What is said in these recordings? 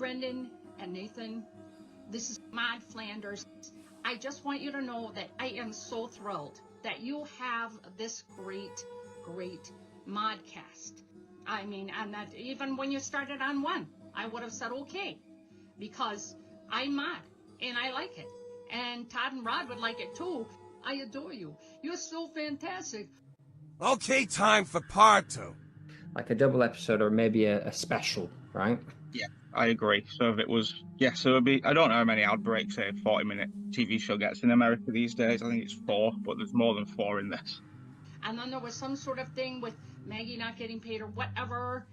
Brendan and Nathan, this is Maude Flanders. I just want you to know that I am so thrilled that you have this great Maudecast. I mean, and that even when you started on one, I would have said okay, because I'm Maude and I like it. And Todd and Rod would like it too. I adore you. You're so fantastic. Okay, time for part 2. Like a double episode or maybe a special, right? Yeah, I agree. So if it was, so it'd be, I don't know how many outbreaks a 40-minute TV show gets in America these days. I think it's 4, but there's more than 4 in this. And then there was some sort of thing with Maggie not getting paid or whatever.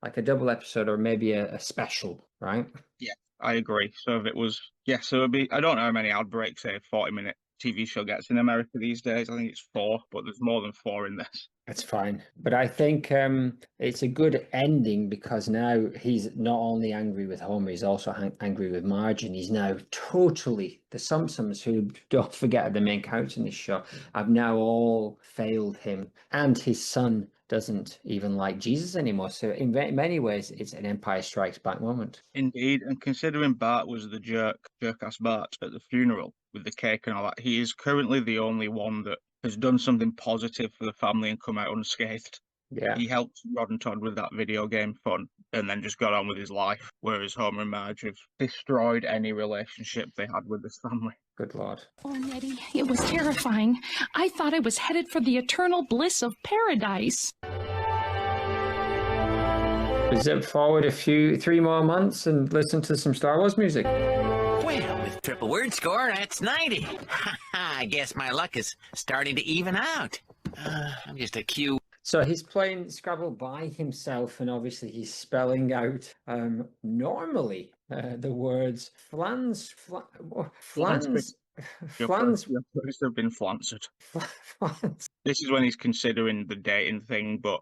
Like a double episode or maybe a special, right? Yeah, I agree. So if it was, so it'd be, I don't know how many outbreaks a 40-minute TV show gets in America these days. I think it's 4, but there's more than 4 in this. That's fine. But I think it's a good ending because now he's not only angry with Homer, he's also angry with Marge, and he's now totally, the Simpsons, who, don't forget, are the main character in this show, have now all failed him. And his son doesn't even like Jesus anymore. So in many ways, it's an Empire Strikes Back moment. Indeed. And considering Bart was the jerk-ass Bart at the funeral with the cake and all that, he is currently the only one that has done something positive for the family and come out unscathed. Yeah. He helped Rod and Todd with that video game fun and then just got on with his life, whereas Homer and Marge have destroyed any relationship they had with this family. Good Lord. Oh, Nettie, it was terrifying. I thought I was headed for the eternal bliss of paradise. Zip forward 3 more months and listen to some Star Wars music. Well, with triple word score, that's 90. I guess my luck is starting to even out. I'm just a Q. So he's playing Scrabble by himself, and obviously he's spelling out normally the words flans. Must have been flancered. This is when he's considering the dating thing, but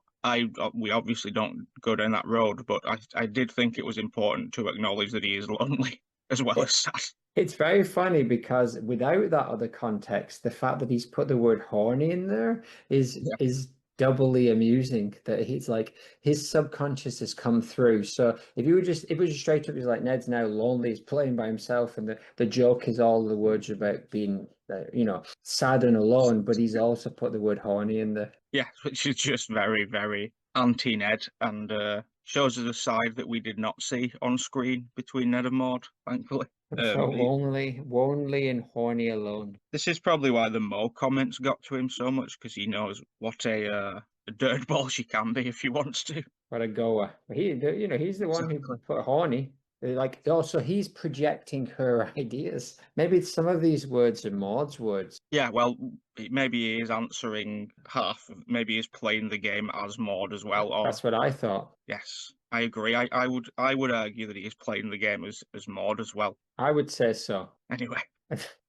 we obviously don't go down that road. But I did think it was important to acknowledge that he is lonely as well as sad. It's very funny because without that other context, the fact that he's put the word horny in there is doubly amusing. That he's like, his subconscious has come through. So if it was just straight up, he's like, Ned's now lonely, he's playing by himself, and the joke is all the words about being sad and alone, but he's also put the word horny in there. Yeah, which is just very, very anti-Ned, and shows us a side that we did not see on screen between Ned and Maude, thankfully. So lonely and horny alone. This is probably why the Mo comments got to him so much, because he knows what a dirtball she can be if he wants to. What a goer. He's the one who put horny. Like, also, he's projecting her ideas. Maybe some of these words are Maude's words. Yeah, well, maybe he is answering half. Maybe he's playing the game as Maude as well. Or... That's what I thought. Yes, I agree. I would argue that he is playing the game as Maude as well. I would say so. Anyway.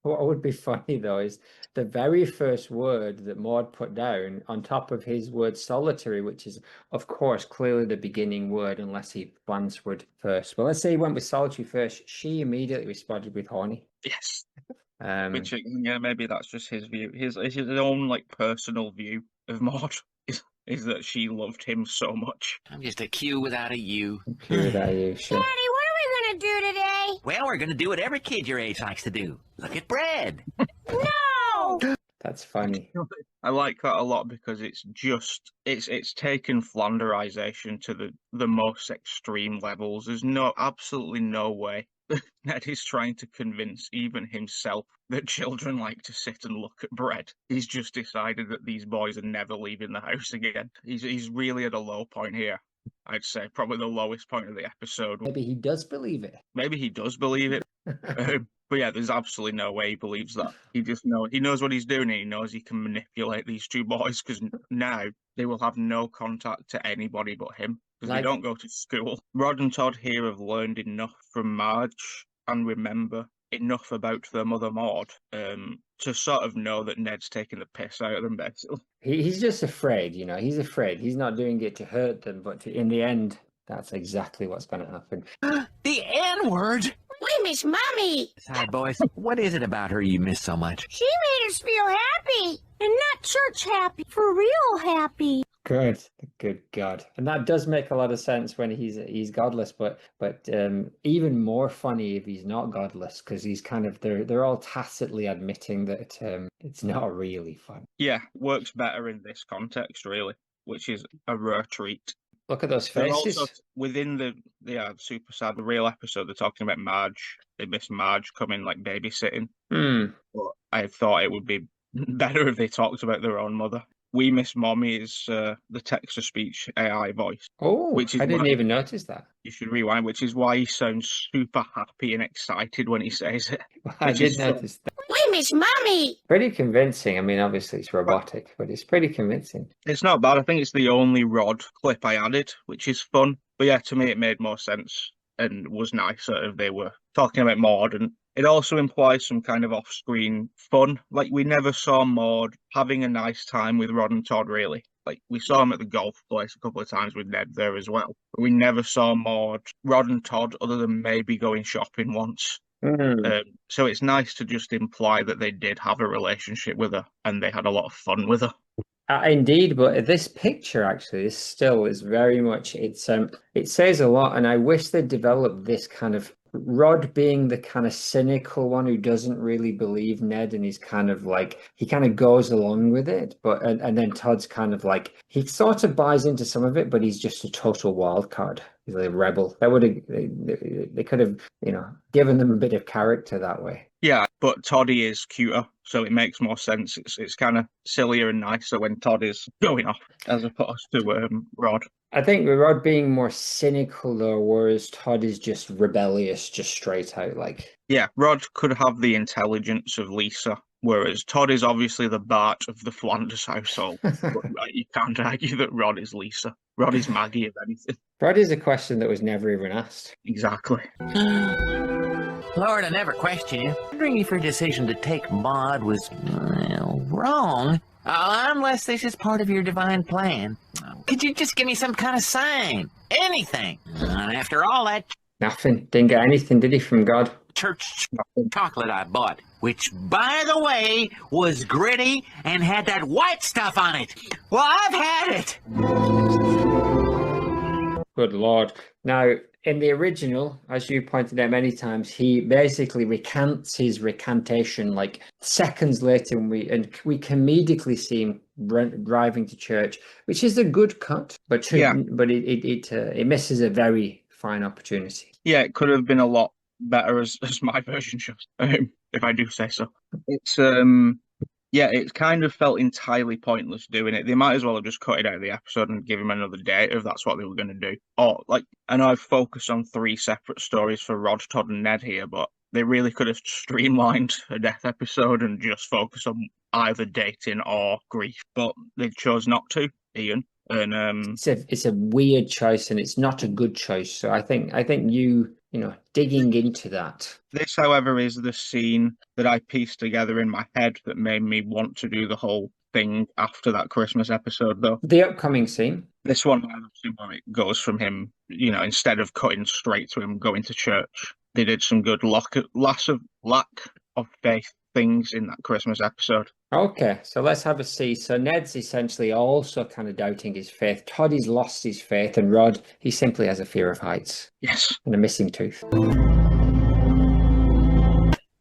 What would be funny, though, is the very first word that Maude put down on top of his word solitary, which is, of course, clearly the beginning word, unless he Flansword first. Well, let's say he went with solitary first. She immediately responded with horny. Yes. Which, maybe that's just his view. His own, personal view of Maude is that she loved him so much. I'm just a Q without a U. Q without a U, sure. Daddy, what are we going to do today? Well, we're going to do what every kid your age likes to do. Look at bread. No! That's funny. I like that a lot because it's taken Flanderization to the most extreme levels. There's absolutely no way Ned is trying to convince even himself that children like to sit and look at bread. He's just decided that these boys are never leaving the house again. He's really at a low point here. I'd say probably the lowest point of the episode. Maybe he does believe it. Maybe he does believe it. But yeah, there's absolutely no way he believes that. He knows what he's doing, and he knows he can manipulate these two boys, because now they will have no contact to anybody but him, because they don't go to school. Rod and Todd here have learned enough from Marge and remember enough about their mother Maude to sort of know that Ned's taking the piss out of them, basically. He's just afraid, he's afraid. He's not doing it to hurt them, but in the end, that's exactly what's going to happen. The N-word? We miss Mommy. Hi, boys. What is it about her you miss so much? She made us feel happy. And not church happy, for real happy. Good, good God. And that does make a lot of sense when he's godless, but even more funny if he's not godless, because he's kind of they're all tacitly admitting that it's not really fun. Yeah, works better in this context, really, which is a rare treat. Look at those They're faces. also within the super sad, the real episode, they're talking about Marge. They miss Marge coming like babysitting. But I thought it would be better if they talked about their own mother. We Miss Mommy is the text-to-speech AI voice. Oh, which is I didn't why even notice that. you should rewind, which is why he sounds super happy and excited when he says it. I did notice that. We miss Mommy. Pretty convincing. I mean, obviously it's robotic, but it's pretty convincing. It's not bad. I think it's the only Rod clip I added, which is fun. But yeah, to me it made more sense and was nicer if they were talking about Maude, and it also implies some kind of off-screen fun. Like, we never saw Maude having a nice time with Rod and Todd, really. Like, we saw him at the golf place a couple of times with Ned there as well. But we never saw Maude, Rod and Todd, other than maybe going shopping once. So it's nice to just imply that they did have a relationship with her and they had a lot of fun with her. Indeed, but this picture actually is still is very much it says a lot, and I wish they developed this kind of Rod being the kind of cynical one who doesn't really believe Ned, and he's kind of like he kind of goes along with it, but and then Todd's kind of like he sort of buys into some of it, but he's just a total wild card. He's a rebel. That would have they could have given them a bit of character that way. Yeah, but Toddy is cuter, so it makes more sense. It's kind of sillier and nicer when Todd is going off as opposed to Rod. I think with Rod being more cynical though, whereas Todd is just rebellious, just straight out like. Yeah, Rod could have the intelligence of Lisa, whereas Todd is obviously the Bart of the Flanders household. But you can't argue that Rod is Lisa. Rod is Maggie, if anything. Rod is a question that was never even asked. Exactly. Lord, I never question you. Wondering if your decision to take Maude was, wrong. Unless this is part of your divine plan. Could you just give me some kind of sign? Anything. After all that Nothing. Didn't get anything, did he, from God? church chocolate I bought, which, by the way, was gritty and had that white stuff on it. Well, I've had it. Good Lord. Now, in the original, as you pointed out many times, he basically recants his recantation like seconds later, and we comedically see him driving to church, which is a good cut, but it misses a very fine opportunity. Yeah, it could have been a lot better as my version shows, if I do say so. It's it kind of felt entirely pointless doing it. They might as well have just cut it out of the episode and give him another date if that's what they were going to do. Or, I know I've focused on 3 separate stories for Rod, Todd, and Ned here, but they really could have streamlined a death episode and just focused on either dating or grief. But they chose not to, Ian. And it's a weird choice, and it's not a good choice. So I think you digging into that. This, however, is the scene that I pieced together in my head that made me want to do the whole thing after that Christmas episode, though. The upcoming scene. This one, where it goes from him, instead of cutting straight to him going to church, they did some good lack of faith things in that Christmas episode. Okay, so let's have a see. So Ned's essentially also kind of doubting his faith. Toddy's lost his faith, and Rod, he simply has a fear of heights. Yes. And a missing tooth.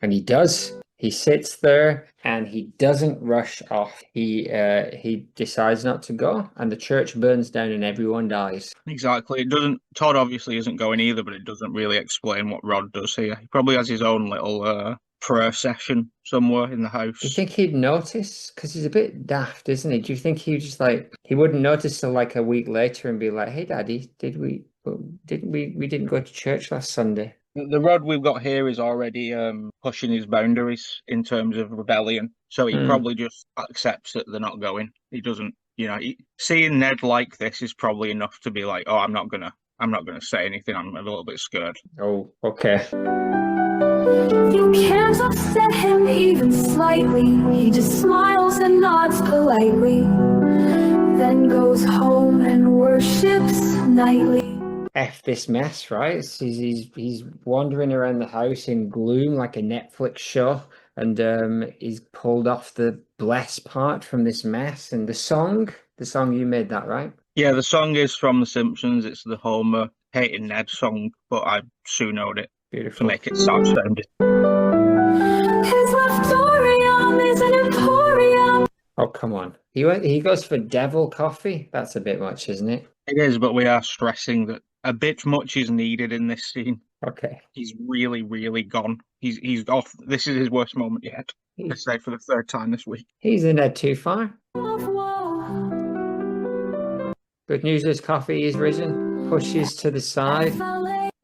And he does. He sits there and he doesn't rush off. He decides not to go, and the church burns down and everyone dies. Exactly. It doesn't. Todd obviously isn't going either, but it doesn't really explain what Rod does here. He probably has his own little prayer session somewhere in the house. Do you think he'd notice? Because he's a bit daft, isn't he? Do you think he just he wouldn't notice till like a week later and be like, "Hey, Daddy, we didn't go to church last Sunday." The Rod we've got here is already pushing his boundaries in terms of rebellion, so he probably just accepts that they're not going. He doesn't, seeing Ned like this is probably enough to be like, "Oh, I'm not gonna say anything. I'm a little bit scared." Oh, okay. You can't upset him even slightly. He just smiles and nods politely, then goes home and worships nightly. F this mess, right? He's wandering around the house in gloom like a Netflix show, and he's pulled off the bless part from this mess, and the song the song you made that, right? Yeah, the song is from The Simpsons. It's the Homer hating Ned song, but I soon-owned it to Beautiful. make it sad sounding. His leftorium is an emporium. Oh, come on. He goes for devil coffee. That's a bit much, isn't it? It is, but we are stressing that a bit much is needed in this scene. Okay. He's really, really gone. He's off. This is his worst moment yet. I say for the third time this week. He's in there too far. Good news is coffee is risen, pushes to the side,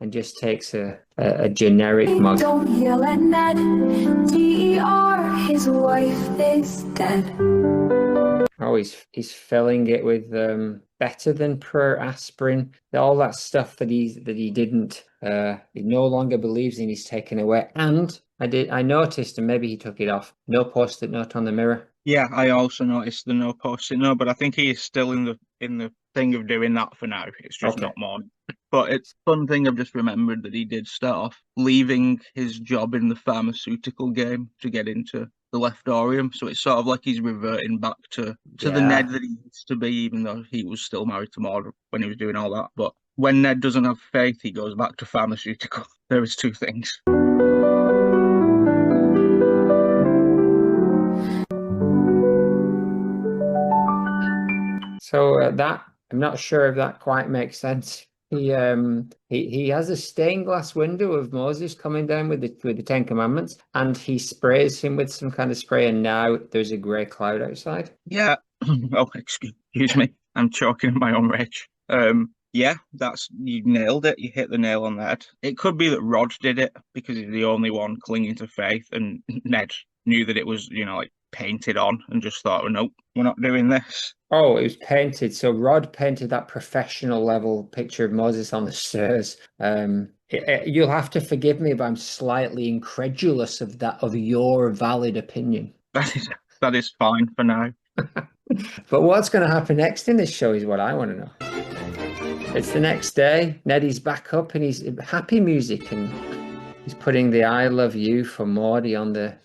and just takes a generic mug. Don't yell at Ned. DER, his wife is dead. Oh, he's filling it with better than per aspirin. All that stuff that he didn't he no longer believes in, he's taken away. And I noticed, and maybe he took it off, no post-it note on the mirror. Yeah, I also noticed the no post-it note, but I think he is still in the thing of doing that for now. It's just Okay. not morning. But it's a fun thing I've just remembered that he did start off leaving his job in the pharmaceutical game to get into the leftorium. So it's sort of like he's reverting back to the Yeah. Ned that he used to be, even though he was still married to Maude when he was doing all that. But when Ned doesn't have faith, he goes back to pharmaceutical. There is two things. So that I'm not sure if that quite makes sense. He has a stained glass window of Moses coming down with the Ten Commandments, and he sprays him with some kind of spray, and now there's a grey cloud outside. Yeah. Oh, excuse me. I'm choking in my own rage. Yeah, you nailed it. You hit the nail on the head. It could be that Rod did it because he's the only one clinging to faith, and Ned knew that it was, like painted on and just thought, well, nope, we're not doing this. Oh, it was painted. So Rod painted that professional level picture of Moses on the stairs. You'll have to forgive me if I'm slightly incredulous of your valid opinion. That is fine for now. But what's going to happen next in this show is what I want to know. It's the next day. Neddie's back up and he's happy music, and he's putting the "I love you" for Maude on the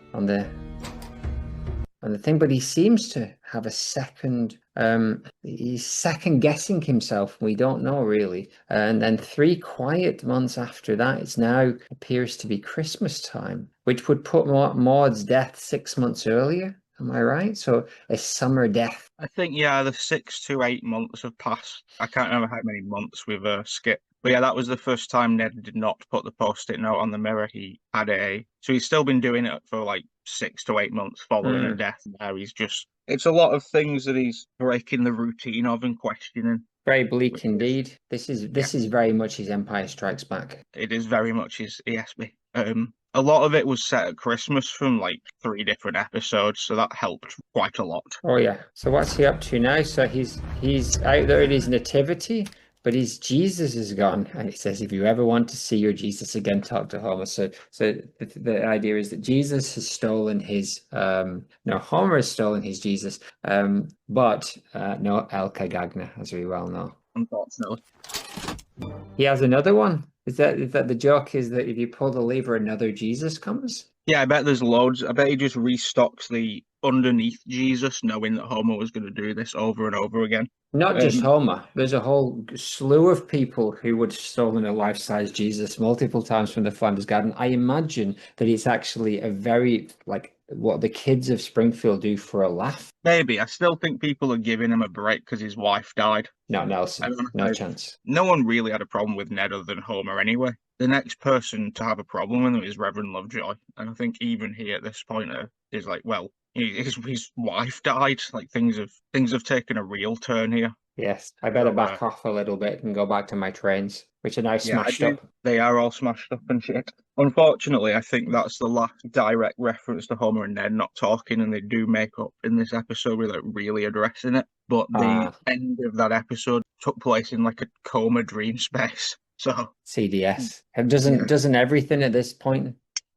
thing, but he seems to have a second. He's second guessing himself. We don't know really. And then 3 quiet months after that, it's now appears to be Christmas time, which would put Maude's death 6 months earlier. Am I right? So a summer death. I think, yeah, the 6 to 8 months have passed. I can't remember how many months we've skipped. But yeah, that was the first time Ned did not put the post-it note on the mirror. He had so he's still been doing it for like 6 to 8 months following a death. Now it's a lot of things that he's breaking the routine of and questioning. Very bleak indeed. This is very much his Empire Strikes Back. It is very much his ESB. A lot of it was set at Christmas from like 3 different episodes, so that helped quite a lot. Oh yeah. So what's he up to now? So he's out there in his nativity, but his Jesus is gone, and he says, "If you ever want to see your Jesus again, talk to Homer." So the idea is that Jesus has stolen his Homer has stolen his Jesus, but no El Cagagna, as we well know. Unfortunately, he has another one. Is that the joke? Is that if you pull the lever, another Jesus comes? Yeah, I bet there's loads. I bet he just restocks the underneath Jesus, knowing that Homer was going to do this over and over again. Not just Homer. There's a whole slew of people who would have stolen a life-size Jesus multiple times from the Flanders Garden. I imagine that it's actually a very, like, what the kids of Springfield do for a laugh. Maybe. I still think people are giving him a break because his wife died. Not Nelson. No chance. No one really had a problem with Ned other than Homer anyway. The next person to have a problem with him is Reverend Lovejoy. And I think even he at this point is like, well, his wife died. Like things have taken a real turn here. Yes, I better back off a little bit and go back to my trains, which are now smashed up. They are all smashed up and shit. Unfortunately, I think that's the last direct reference to Homer and Ned not talking, and they do make up in this episode without really addressing it. But the end of that episode took place in like a coma dream space. So CDS. Doesn't everything at this point?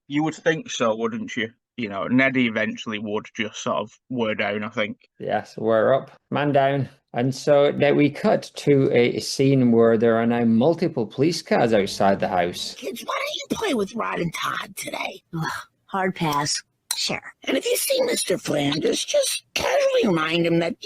You would think so, wouldn't you? You know, Ned eventually would just sort of wear down, I think. Yes, we're up, man down. And so now we cut to a scene where there are now multiple police cars outside the house. Kids, why don't you play with Rod and Todd today? Ugh, hard pass. picture. And if you see Mr. Flanders, just casually remind him that,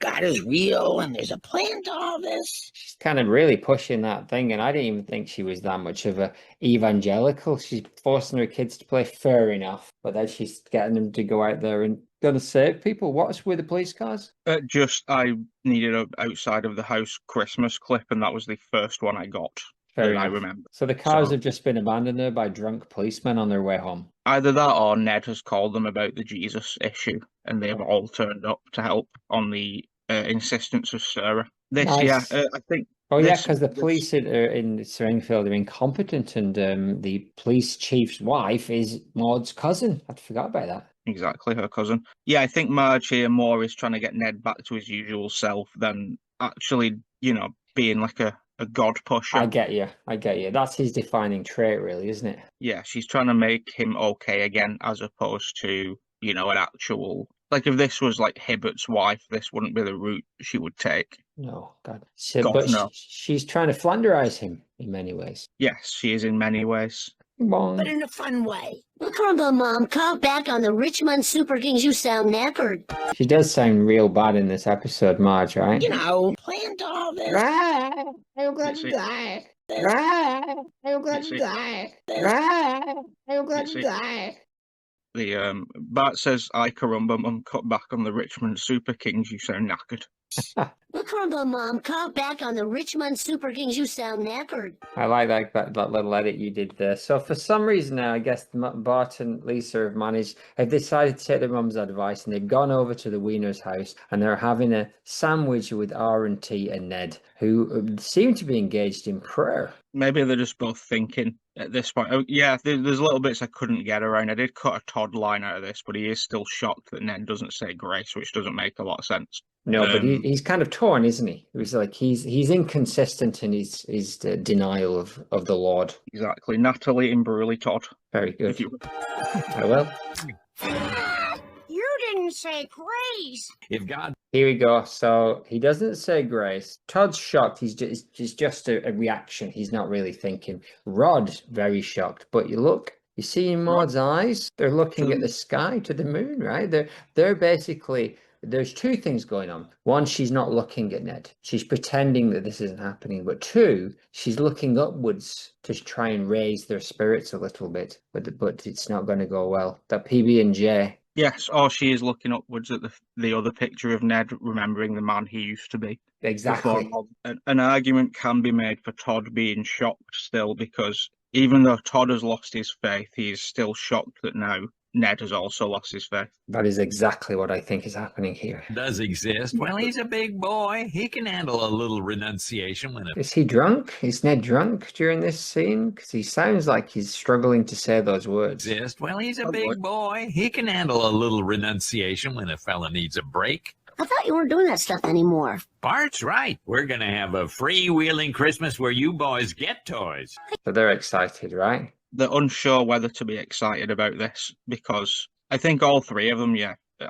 God is real and there's a plan to all this. She's kind of really pushing that thing, and I didn't even think she was that much of a evangelical. She's forcing her kids to play fair enough, but then she's getting them to go out there and gonna save people. What's with the police cars? I needed a outside of the house Christmas clip, and that was the first one I got. Fair that enough. I remember. So the cars So- have just been abandoned there by drunk policemen on their way home. Either that or Ned has called them about the Jesus issue, and they've all turned up to help on the insistence of Sarah. Nice. I think. Oh yeah, because the police in Springfield are incompetent, and the police chief's wife is Maude's cousin. I forgot about that. Exactly, her cousin. Yeah, I think Marge here more is trying to get Ned back to his usual self than actually, being like a god pusher. I get you. That's his defining trait, really, isn't it? Yeah, she's trying to make him okay again, as opposed to, an actual... Like, if this was, like, Hibbert's wife, this wouldn't be the route she would take. No, God. God, no. She's trying to Flanderize him in many ways. Yes, she is in many ways. But in a fun way. Crumble, Mom, call back on the Richmond Super Kings. You sound knackered. She does sound real bad in this episode, Marge, right? Plan to all this. I'm going to die. I'm going to die. I'm going to die. The Bart says, "I carumba, Mum, cut back on the Richmond Super Kings. You sound knackered." Crumble, Mom, call back on the Richmond Super Kings. You sound knackered. I like that little edit you did there. So for some reason now, I guess Bart and Lisa have decided to take their mum's advice, and they've gone over to the Wiener's house, and they're having a sandwich with R&T and Ned, who seem to be engaged in prayer. Maybe they're just both thinking at this point. Oh, yeah, there's little bits I couldn't get around. I did cut a Todd line out of this, but he is still shocked that Ned doesn't say grace, which doesn't make a lot of sense. No, but he's kind of torn, isn't he? He's like he's inconsistent in his denial of the Lord. Exactly. Natalie Imbrugli Todd. Very good. I will. You didn't say grace. If God... Here we go. So he doesn't say grace. Todd's shocked. He's just a reaction. He's not really thinking. Rod, very shocked. But you see in Maude's eyes, they're looking at the sky, to the moon, right? They're basically... There's two things going on. One, she's not looking at Ned. She's pretending that this isn't happening. But two, she's looking upwards to try and raise their spirits a little bit. But it's not going to go well. That PB&J. Yes, or she is looking upwards at the other picture of Ned, remembering the man he used to be. Exactly. An argument can be made for Todd being shocked still, because even though Todd has lost his faith, he is still shocked that now Ned has also lost his faith. That is exactly what I think is happening here. Does exist. Well, he's a big boy. He can handle a little renunciation when Is he drunk? Is Ned drunk during this scene? Because he sounds like he's struggling to say those words. Exist. Well, he's a big boy. He can handle a little renunciation when a fella needs a break. I thought you weren't doing that stuff anymore. Bart's right. We're going to have a freewheeling Christmas where you boys get toys. So they're excited, right? They're unsure whether to be excited about this, because I think all three of them,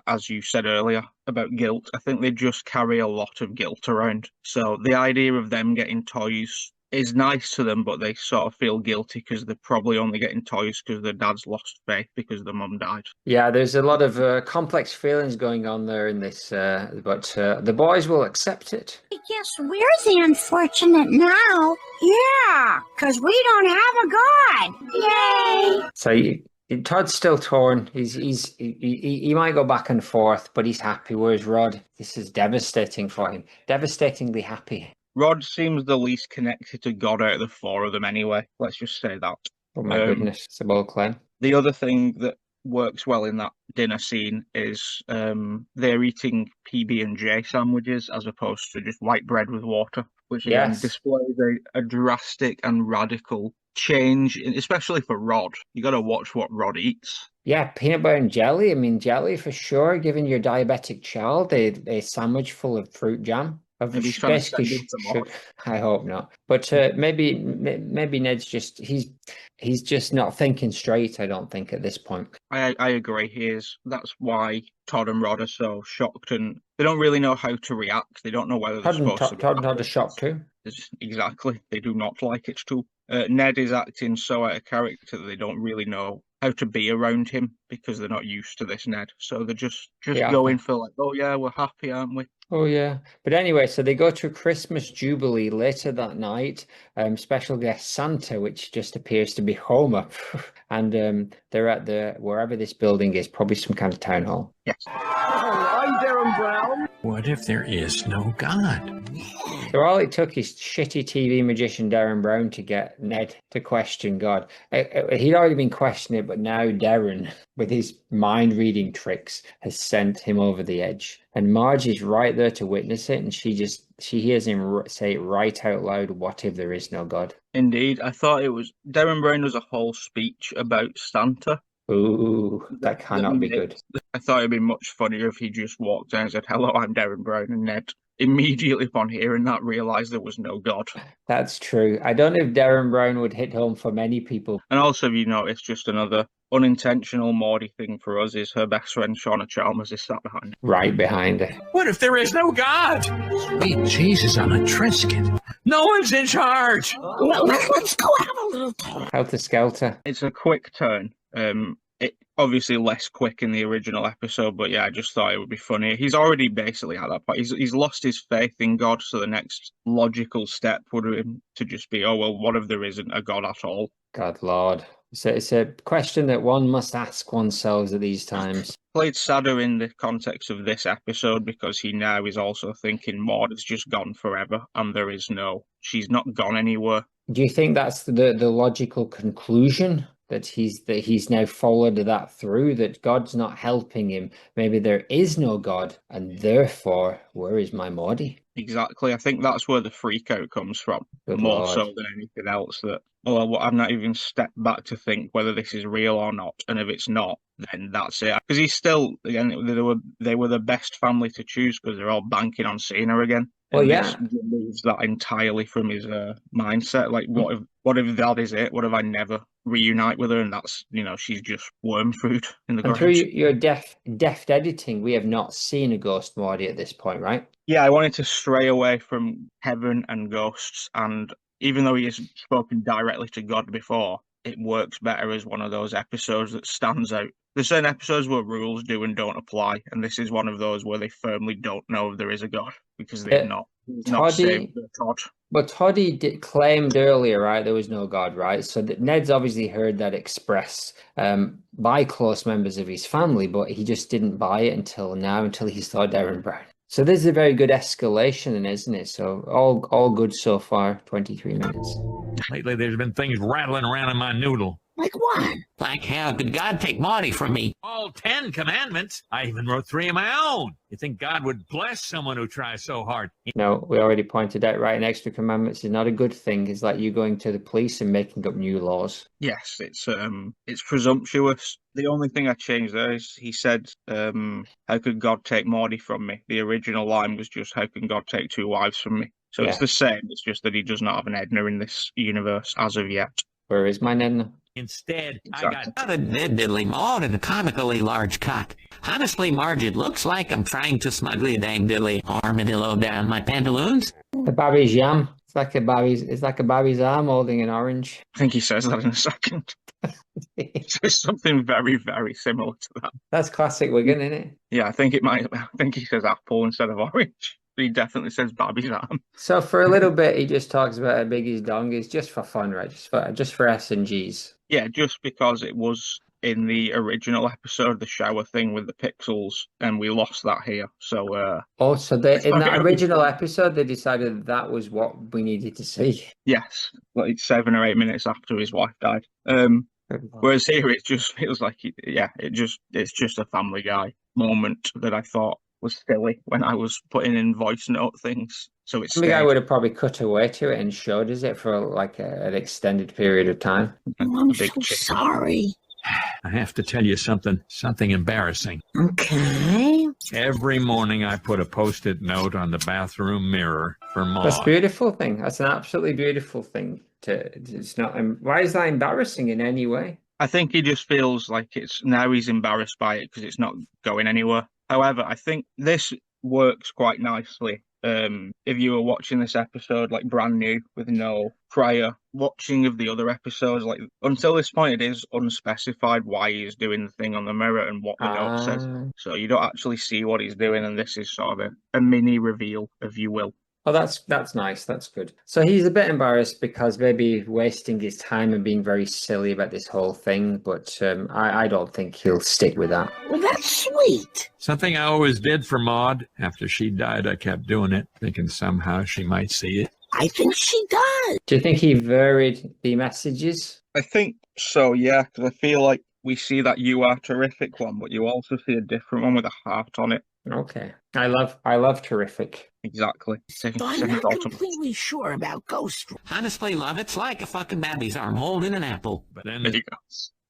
as you said earlier about guilt, I think they just carry a lot of guilt around. So the idea of them getting toys is nice to them, but they sort of feel guilty because they're probably only getting toys because their dad's lost faith because their mum died. Yeah, there's a lot of complex feelings going on there in this, but the boys will accept it. I guess we're the unfortunate now. Yeah, because we don't have a god. Yay! So Todd's still torn. He might go back and forth, but he's happy. Whereas Rod, this is devastating for him. Devastatingly happy. Rod seems the least connected to God out of the four of them anyway. Let's just say that. Oh my goodness, it's a bold claim. The other thing that works well in that dinner scene is they're eating PB&J sandwiches as opposed to just white bread with water, which again displays a drastic and radical change, especially for Rod. You got to watch what Rod eats. Yeah, peanut butter and jelly. I mean, jelly for sure. Giving your diabetic child a sandwich full of fruit jam. I hope not. But maybe Ned's he's just not thinking straight, I don't think, at this point. I agree. That's why Todd and Rod are so shocked, and they don't really know how to react. They don't know whether they're supposed to. Todd and Todd are shocked too. Exactly. They do not like it too. Ned is acting so out of character that they don't really know how to be around him because they're not used to this Ned. So they're just Yeah. going for like, oh yeah, we're happy, aren't we? Oh yeah. But anyway, so they go to a Christmas Jubilee later that night. Special guest Santa, which just appears to be Homer. And they're at the wherever this building is, probably some kind of town hall. Yes. I'm Darren Brown. What if there is no God? So all it took is shitty TV magician Darren Brown to get Ned to question God. He'd already been questioning it, but now Darren, with his mind-reading tricks, has sent him over the edge. And Margie's right there to witness it, and she hears him say it right out loud, what if there is no God? Indeed. I thought Darren Brown does a whole speech about Santa. Ooh, that cannot be good. I thought it'd be much funnier if he just walked down and said, hello, I'm Darren Brown, and Ned immediately upon hearing that realised there was no God. That's true. I don't know if Darren Brown would hit home for many people. And also, if you notice, just another unintentional Maude thing for us is her best friend Shauna Chalmers is sat behind. Right behind her. What if there is no God? Sweet Jesus on a Trisket. No one's in charge. Well, let's go have a little talk. Helter Skelter. It's a quick turn. It obviously less quick in the original episode, but yeah, I just thought it would be funny. He's already basically at that point. He's lost his faith in God, so the next logical step would have been to just be, oh well, what if there isn't a God at all? God Lord. So it's a question that one must ask oneself at these times. Played sadder in the context of this episode because he now is also thinking Maude has just gone forever and she's not gone anywhere. Do you think that's the logical conclusion? That he's now followed that through, that God's not helping him. Maybe there is no God, and therefore, where is my Maude? Exactly. I think that's where the freak out comes from. Good more Lord. so than anything else. That, well, I've not even stepped back to think whether this is real or not. And if it's not, then that's it. Because he's still, again, they were the best family to choose because they're all banking on seeing her again. Well, and yeah. this removes that entirely from his mindset. Like, what if that is it? What if I never reunite with her and that's, she's just worm food in the And garage? through your deft editing, we have not seen a ghost Maude at this point, right? Yeah, I wanted to stray away from heaven and ghosts, and even though he has spoken directly to God before, it works better as one of those episodes that stands out. There's certain episodes where rules do and don't apply, and this is one of those where they firmly don't know if there is a God because they've not saved their Todd. But Toddy claimed earlier, right, there was no God, right? So that Ned's obviously heard that expressed by close members of his family, but he just didn't buy it until he saw Darren Brown. So this is a very good escalation, isn't it? So all good so far, 23 minutes. Lately, there's been things rattling around in my noodle. Like what? Like how could God take Maude from me? All 10 commandments. I even wrote 3 of my own. You think God would bless someone who tries so hard? No, we already pointed out, right? An extra commandments is not a good thing. It's like you going to the police and making up new laws. Yes, it's presumptuous. The only thing I changed there is he said, how could God take Maude from me? The original line was just, how can God take 2 wives from me? So It's the same. It's just that he does not have an Edna in this universe as of yet. Where is my Edna? Instead, Exactly. I got a diddly Maude and a comically large cock. Honestly, Marge, it looks like I'm trying to smugly a dang diddly armadillo down my pantaloons. A Barry's yam. It's like a Barry's arm holding an orange. I think he says that in a second. It's something very, very similar to that. That's classic Wigan, isn't it? Yeah, I think he says apple instead of orange. He definitely says Bobby's arm. So for a little bit, he just talks about how big his dong is, just for fun, right? Just for S&Gs. Yeah, just because it was in the original episode, the shower thing with the pixels, and we lost that here. So, in that original episode, they decided that was what we needed to see. Yes, like 7 or 8 minutes after his wife died. Whereas here, it just feels like, it's just a Family Guy moment that I thought was silly when I was putting in voice note things. So it's Family Guy would have probably cut away to it and showed us it for like an extended period of time. Oh, I'm so sorry. I have to tell you something embarrassing. Okay. Every morning I put a Post-it note on the bathroom mirror for Maude. That's a beautiful thing. That's an absolutely beautiful thing. It's not. Why is that embarrassing in any way? I think he just feels like he's embarrassed by it because it's not going anywhere. However, I think this works quite nicely if you were watching this episode like brand new with no prior watching of the other episodes, like until this point, it is unspecified why he's doing the thing on the mirror and what the note says. So you don't actually see what he's doing, and this is sort of a mini reveal, if you will. Oh, that's nice. That's good. So he's a bit embarrassed because maybe wasting his time and being very silly about this whole thing, but I don't think he'll stick with that. Well, that's sweet. Something I always did for Maude. After she died, I kept doing it, thinking somehow she might see it. I think she does. Do you think he varied the messages? I think so, yeah, because I feel like we see that "you are terrific" one, but you also see a different one with a heart on it. Okay. I love terrific. Exactly. But I'm not completely sure about Ghost. Honestly, love, it's like a fucking baby's arm holding an apple. But then There you go.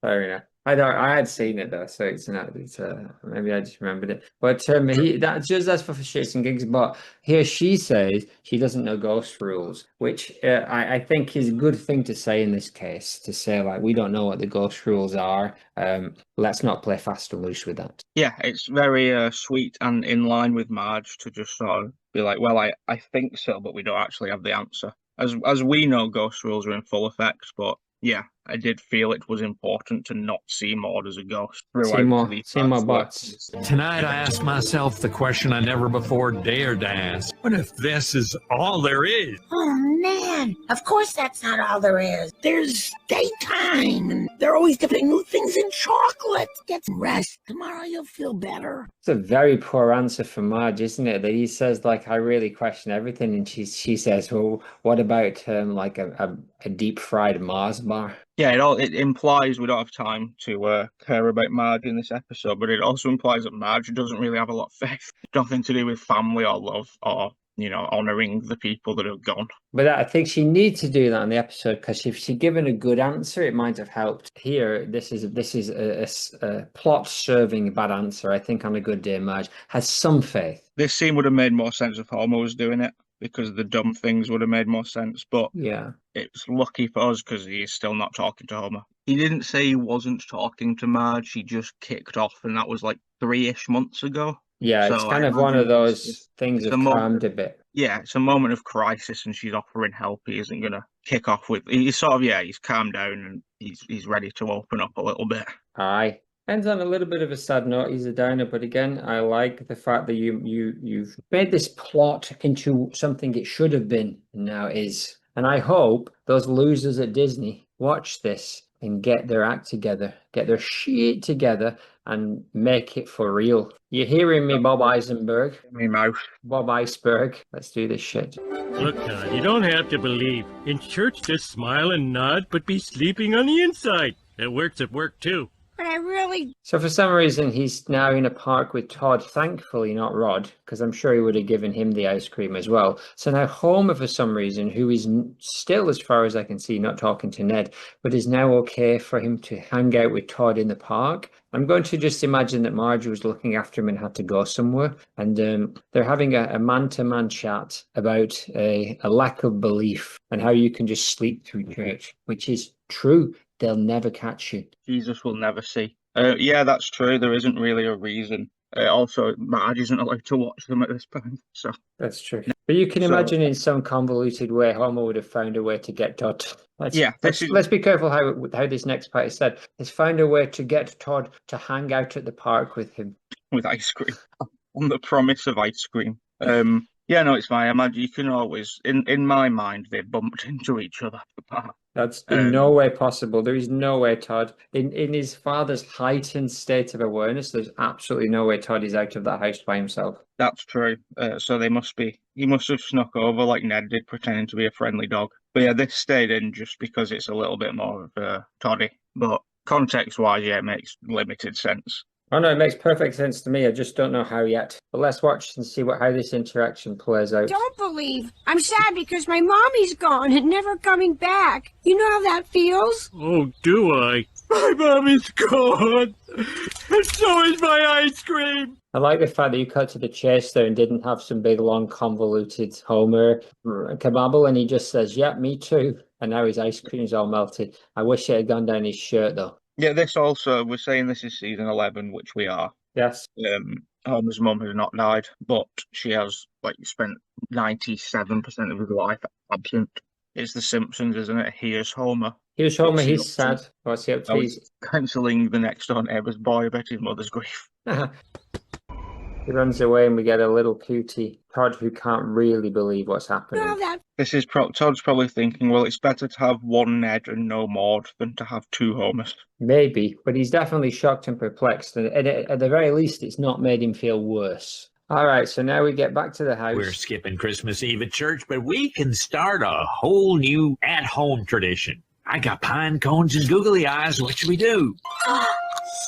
Fair enough. I had seen it though, so it's not. It's maybe I just remembered it. But that's for shits and gigs. But here she says she doesn't know ghost rules, which I think is a good thing to say in this case. To say like we don't know what the ghost rules are. Let's not play fast and loose with that. Yeah, it's very sweet and in line with Marge to just sort of be like, well, I think so, but we don't actually have the answer. As we know, ghost rules are in full effect, but yeah, I did feel it was important to not see Maude as a ghost throughout. See more bots. Tonight I asked myself the question I never before dared to ask. What if this is all there is? Oh, man. Of course that's not all there is. There's daytime, and they're always dipping new things in chocolate. Get some rest. Tomorrow you'll feel better. It's a very poor answer for Marge, isn't it? That he says like I really question everything, and she says, well, what about like a deep fried Mars bar? Yeah, it implies we don't have time to care about Marge in this episode, but it also implies that Marge doesn't really have a lot of faith. Nothing to do with family or love or, honouring the people that have gone. But I think she needs to do that in the episode, because if she'd given a good answer, it might have helped. Here, this is a plot-serving bad answer. I think on a good day, Marge has some faith. This scene would have made more sense if Homer was doing it, because the dumb things would have made more sense. But yeah, it's lucky for us because he is still not talking to Homer. He didn't say he wasn't talking to Marge. He just kicked off, and that was like 3-ish months ago. Yeah, so it's kind of one of those things that calmed a bit. Yeah, it's a moment of crisis, and she's offering help. He isn't going to kick off with... He's sort of, he's calmed down, and he's ready to open up a little bit. Aye. Ends on a little bit of a sad note. He's a downer, but again, I like the fact that you've made this plot into something it should have been and now is. And I hope those losers at Disney watch this and get their act together, get their shit together, and make it for real. You hearing me, Bob Eisenberg? Me mouth. Bob Iceberg. Let's do this shit. Look, Todd, you don't have to believe. In church, just smile and nod, but be sleeping on the inside. It works at work, too. But I really... So for some reason, he's now in a park with Todd, thankfully not Rod, because I'm sure he would have given him the ice cream as well. So now Homer, for some reason, who is still, as far as I can see, not talking to Ned, but is now okay for him to hang out with Todd in the park. I'm going to just imagine that Marge was looking after him and had to go somewhere. And they're having a man-to-man chat about a lack of belief and how you can just sleep through church, which is true. They'll never catch you. Jesus will never see. Yeah, that's true. There isn't really a reason. Also, Marge isn't allowed to watch them at this point. So that's true. But you can imagine in some convoluted way, Homer would have found a way to get Todd. Let's be careful how this next part is said. He's found a way to get Todd to hang out at the park with him. With ice cream. On the promise of ice cream. Yeah, no, it's fine. I imagine you can always, in my mind, they bumped into each other at the park. That's in no way possible. There is no way Todd, in his father's heightened state of awareness, there's absolutely no way Todd is out of that house by himself. That's true. So he must have snuck over like Ned did, pretending to be a friendly dog. But yeah, this stayed in just because it's a little bit more of a toddy. But context-wise, yeah, it makes limited sense. Oh no, it makes perfect sense to me. I just don't know how yet. But let's watch and see how this interaction plays out. Don't believe. I'm sad because my mommy's gone and never coming back. You know how that feels? Oh, do I? My mommy's gone. And so is my ice cream. I like the fact that you cut to the chase there and didn't have some big, long, convoluted Homer kababble, and he just says, yeah, me too. And now his ice cream's all melted. I wish it had gone down his shirt, though. Yeah, this also, we're saying this is season 11, which we are. Yes. Homer's mum has not died, but she has spent 97% of his life absent. It's The Simpsons, isn't it? Here's Homer. Here's Homer, What's he he's up to? sad. What's he up to? Oh, he's cancelling the next door neighbour's boy about his mother's grief. He runs away and we get a little cutie, Todd, who can't really believe what's happening. This is Todd's probably thinking, well, it's better to have one Ned and no Maude than to have two Homers. Maybe, but he's definitely shocked and perplexed, and at the very least, it's not made him feel worse. All right, so now we get back to the house. We're skipping Christmas Eve at church, but we can start a whole new at-home tradition. I got pine cones and googly eyes. What should we do?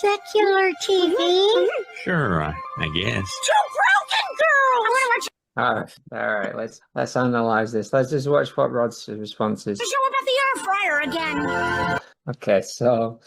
Secular TV? Sure, I guess. Two broken girls! I want to watch All right, let's analyze this. Let's just watch what Rod's response is. the show about the air fryer again. Okay, so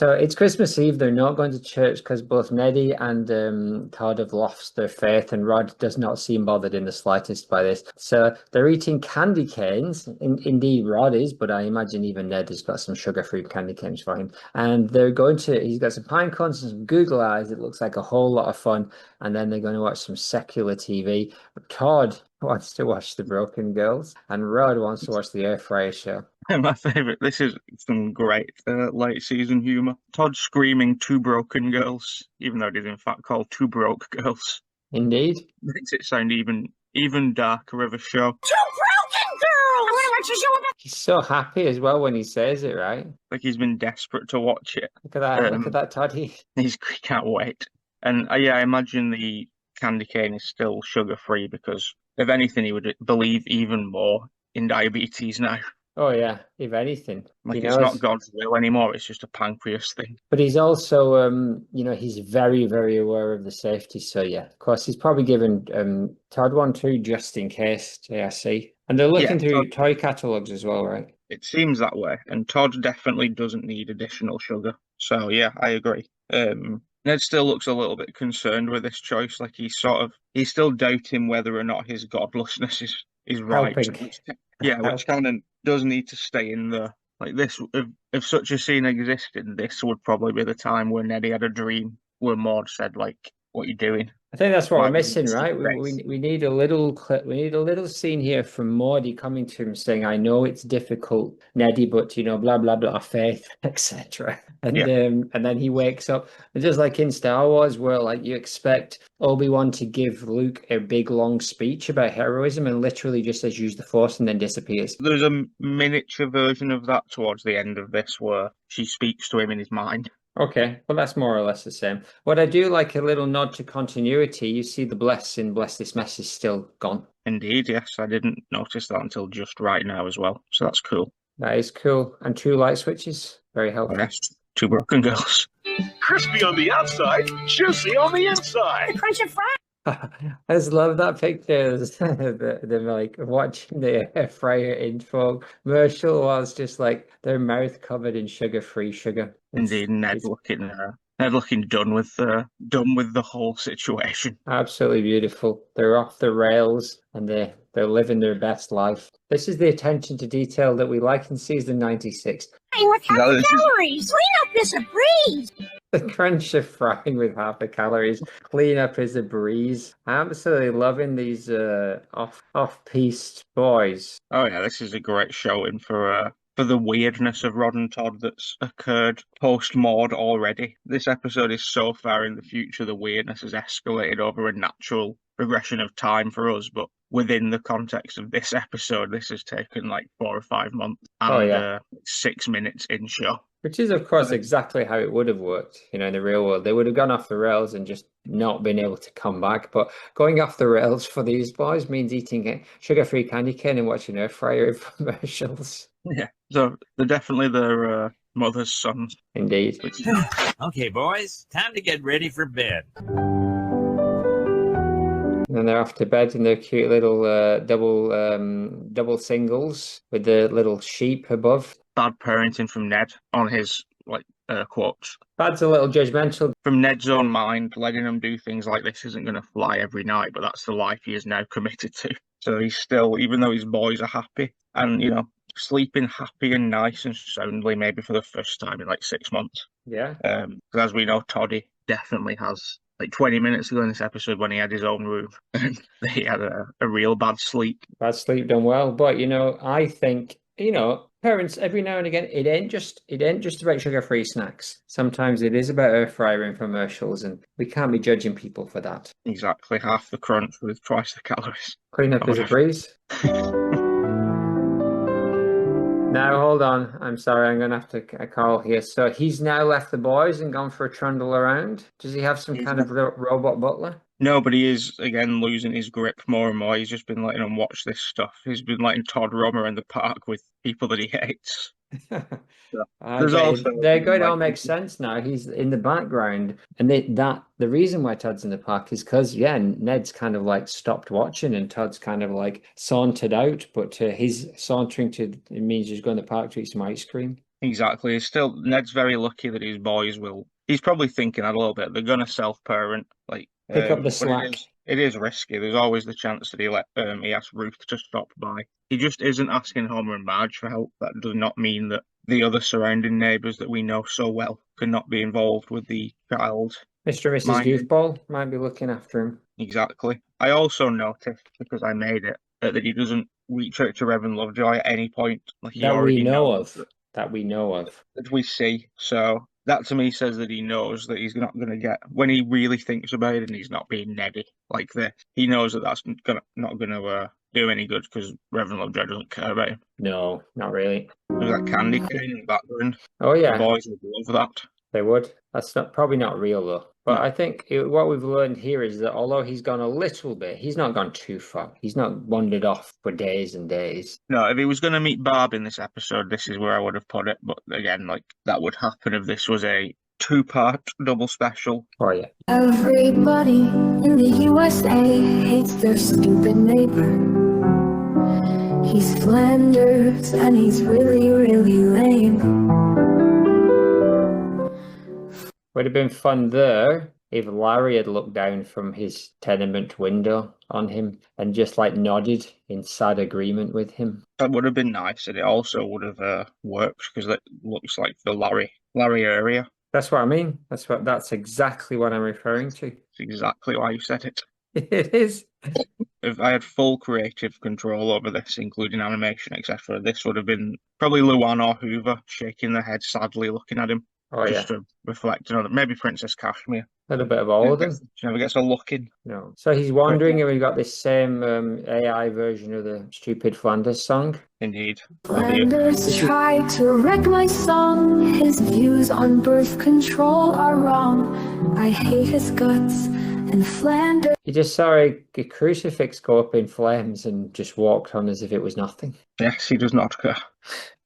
it's Christmas Eve. They're not going to church because both Neddy and Todd have lost their faith, and Rod does not seem bothered in the slightest by this. So they're eating candy canes. Indeed, Rod is, but I imagine even Ned has got some sugar-free candy canes for him. And he's got some pine cones and some Google eyes. It looks like a whole lot of fun. And then they're going to watch some secular TV. Todd wants to watch The Broken Girls, and Rod wants to watch the air fryer show. My favourite. This is some great late season humour. Todd screaming "Two broken girls," even though it is in fact called "Two broke girls." Indeed, Makes it sound even darker of a show. Two broken girls! I want to watch the show about... he's so happy as well when he says it, right? Like he's been desperate to watch it. Look at that! Look at that, Todd. He can't wait. And I imagine the candy cane is still sugar free because if anything, he would believe even more in diabetes now. Oh yeah, if anything. Like it's not God's will anymore, it's just a pancreas thing. But he's also, he's very, very aware of the safety. So yeah, of course, he's probably given Todd one too, just in case, JSC. And they're looking through toy catalogues as well, right? It seems that way. And Todd definitely doesn't need additional sugar. So yeah, I agree. Ned still looks a little bit concerned with this choice. Like he's still doubting whether or not his godlessness is right. Which kind of does need to stay in the this. If such a scene existed, this would probably be the time where Neddy had a dream where Maude said, "What are you doing?" I think that's what we're missing, right? We need a little clip. We need a little scene here from Maude coming to him saying, "I know it's difficult, Neddy, but blah blah blah, faith, etc." And then he wakes up, and just like in Star Wars, where you expect Obi-Wan to give Luke a big long speech about heroism, and literally just says use the Force and then disappears. There's a miniature version of that towards the end of this where she speaks to him in his mind. Okay, well, that's more or less the same. What I do like a little nod to continuity. You see the bless in Bless This Mess is still gone. Indeed, yes. I didn't notice that until just right now as well. So that's cool. That is cool. And 2 light switches. Very helpful. Yes, 2 broken girls. Crispy on the outside, juicy on the inside. The crunch of fries. I just love that picture. Them watching the air fryer infomercial whilst just their mouth covered in sugar-free sugar. Indeed, Ned looking done with the whole situation. Absolutely beautiful. They're off the rails and they're living their best life. This is the attention to detail that we like in season 96. With half the calories. Clean up is a breeze. The crunch of frying with half the calories. Clean up is a breeze. I'm absolutely loving these off-piste boys. Oh yeah, this is a great showing for the weirdness of Rod and Todd that's occurred post-Maude already. This episode is so far in the future, the weirdness has escalated over a natural progression of time for us, but within the context of this episode, this has taken 4 or 5 months and 6 minutes in show. Which is, of course, exactly how it would have worked, in the real world. They would have gone off the rails and just not been able to come back. But going off the rails for these boys means eating a sugar-free candy cane and watching air fryer commercials. Yeah, so they're definitely their mother's sons. Indeed. Okay, boys, time to get ready for bed. And then they're off to bed in their cute little double singles with the little sheep above. Bad parenting from Ned on his quotes. Bad's a little judgmental. From Ned's own mind, letting him do things like this isn't going to fly every night, but that's the life he is now committed to. So he's still, even though his boys are happy and, sleeping happy and nice and soundly, maybe for the first time in 6 months. Yeah. Because as we know, Toddy definitely has like 20 minutes ago in this episode when he had his own room and he had a real bad sleep. Bad sleep done well. But I think, parents every now and again, it ain't just about sugar-free snacks. Sometimes it is about air fryer infomercials, and we can't be judging people for that. Exactly, half the crunch with twice the calories. Clean up is a breeze. Now, hold on. I'm sorry, I'm going to have to call here. So he's now left the boys and gone for a trundle around. Does he have some kind of robot butler? No, but he is, again, losing his grip more and more. He's just been letting him watch this stuff. He's been letting Todd roam around the park with people that he hates. They're going to all make sense now. He's in the background, and the reason why Todd's in the park is because Ned's kind of like stopped watching, and Todd's kind of like sauntered out. But he's sauntering it means he's going to the park to eat some ice cream. Exactly. Ned's very lucky that his boys will. He's probably thinking that a little bit. They're going to self-parent, like pick up the slack. It is risky. There's always the chance that he asks Ruth to stop by. He just isn't asking Homer and Marge for help. That does not mean that the other surrounding neighbours that we know so well cannot be involved with the child. Mr. and Mrs. Goofball might be looking after him. Exactly. I also noticed, because I made it, that he doesn't reach out to Reverend Lovejoy at any point. That we know of. That we see. So that to me says that he knows that he's not going to get, when he really thinks about it and he's not being neddy like this, he knows that that's not going to do any good because Reverend Lovejoy doesn't care about him. No, not really. There's that candy cane in the background. Oh, yeah. The boys would love that. They would. That's probably not real, though. But I think what we've learned here is that although he's gone a little bit, he's not gone too far. He's not wandered off for days and days. No, if he was going to meet Barb in this episode, this is where I would have put it. But again, that would happen if this was a 2-part double special. Oh, yeah. Everybody in the USA hates their stupid neighbor. He's Flanders and he's really, really lame. Would have been fun there if Larry had looked down from his tenement window on him and just nodded in sad agreement with him. That would have been nice, and it also would have worked because it looks like the Larry area. That's what I mean. That's exactly what I'm referring to. It's exactly why you said it. It is. If I had full creative control over this, including animation, etc., this would have been probably Luan or Hoover shaking their head sadly looking at him. Just to reflect on it. Maybe Princess Cashmere. A little bit of all of them. She never gets a look in. No. So he's wandering, and we've got this same AI version of the stupid Flanders song. Indeed. Flanders tried to wreck my song. His views on birth control are wrong. I hate his guts. And Flanders. He just saw a crucifix go up in flames and just walked on as if it was nothing. Yes, he does not care.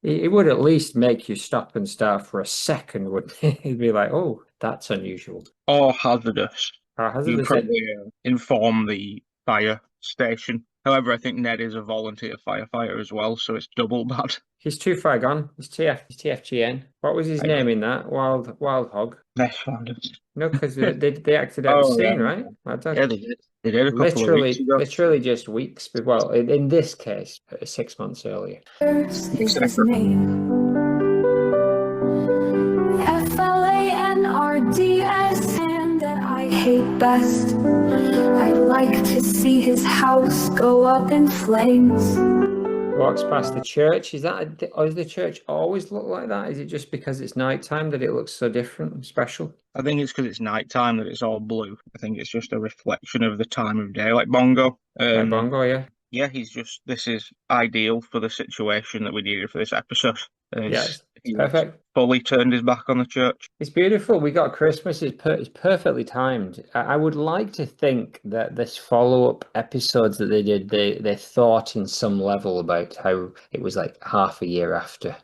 It would at least make you stop and start for a second, wouldn't it? He'd be like, oh, that's unusual. Or hazardous. You'd probably inform the fire station. However, I think Ned is a volunteer firefighter as well, so it's double bad. He's too far gone. He's TFGN. What was his name in that? Wild Hog? Ned Flanders. No, because they acted out the scene, right? Yeah, they did. They did a couple of weeks ago. Literally just weeks. Well, in this case, 6 months earlier. Is his name. FLANRDS, and that I hate best. I like to see his house go up in flames. Walks past the church. Does the church always look like that? Is it just because it's nighttime that it looks so different and special? I think it's because it's nighttime that it's all blue. I think it's just a reflection of the time of day, like Bongo. Bongo, yeah. Yeah, this is ideal for the situation that we needed for this episode. Yes, it's perfect. Fully turned his back on the church. It's beautiful. We got Christmas. It's perfectly timed. I would like to think that this follow-up episodes that they did, they thought in some level about how it was like half a year after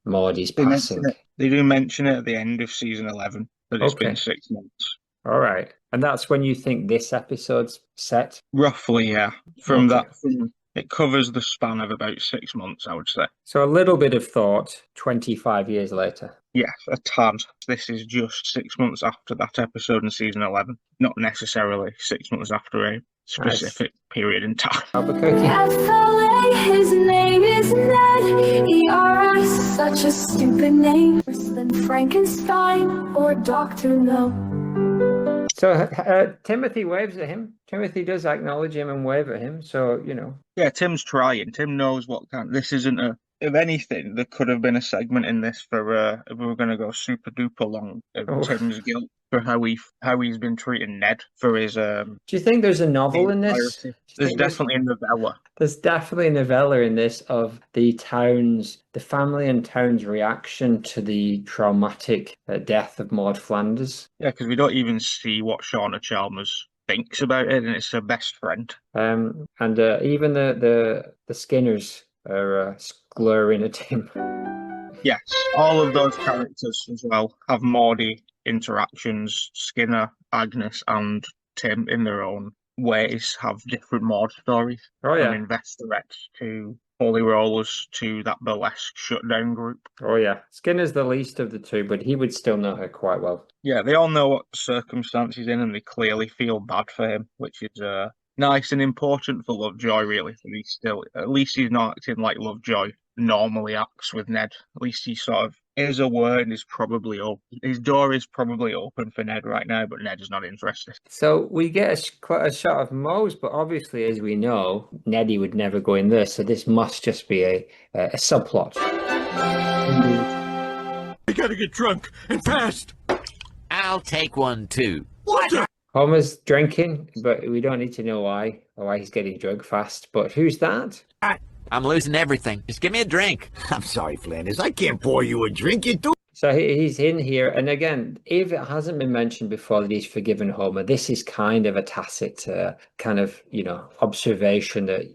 Maude's passing. They do mention it at the end of season 11, that it's been 6 months. All right. And that's when you think this episode's set? Roughly, yeah. It covers the span of about 6 months, I would say. So a little bit of thought 25 years later. Yes, a tad. This is just 6 months after that episode in season 11. Not necessarily 6 months after a specific period in time. Albuquerque. FLA, his name is Ned. ERS, such a stupid name. Worse than Frankenstein or Dr. No. So Timothy waves at him. Timothy does acknowledge him and wave at him. So, you know. Yeah, Tim's trying. Tim knows what kind. This isn't a. If anything, there could have been a segment in this for if we were going to go super duper long of Tim's guilt for how he's been treating Ned for his. Do you think there's a novel in this? There's definitely a novella. There's definitely a novella in this of the family and town's reaction to the traumatic death of Maud Flanders. Yeah, because we don't even see what Shauna Chalmers thinks about it, and it's her best friend. And even the Skinners are glaring at him. Yes, all of those characters as well have Maude interactions. Skinner, Agnes, and Tim in their own ways have different Maude stories. Oh yeah, from Investorettes to Holy Rollers to that burlesque shutdown group. Oh yeah, Skinner's the least of the two, but he would still know her quite well. Yeah, they all know what circumstance he's in, and they clearly feel bad for him, which is nice and important for Lovejoy, really. But he's still, at least he's not acting like Lovejoy normally acts with Ned. At least he sort of is aware and is probably open. His door is probably open for Ned right now, but Ned is not interested. So we get quite a shot of Mose, but obviously, as we know, Neddy would never go in there, so this must just be a subplot. We gotta get drunk and fast. I'll take one too. What? Homer's drinking, but we don't need to know why or why he's getting drunk fast. But who's that? I'm losing everything. Just give me a drink. I'm sorry, Flanders. I can't pour you a drink. You do. So he's in here, and again, if it hasn't been mentioned before that he's forgiven Homer, this is kind of a tacit kind of, observation that,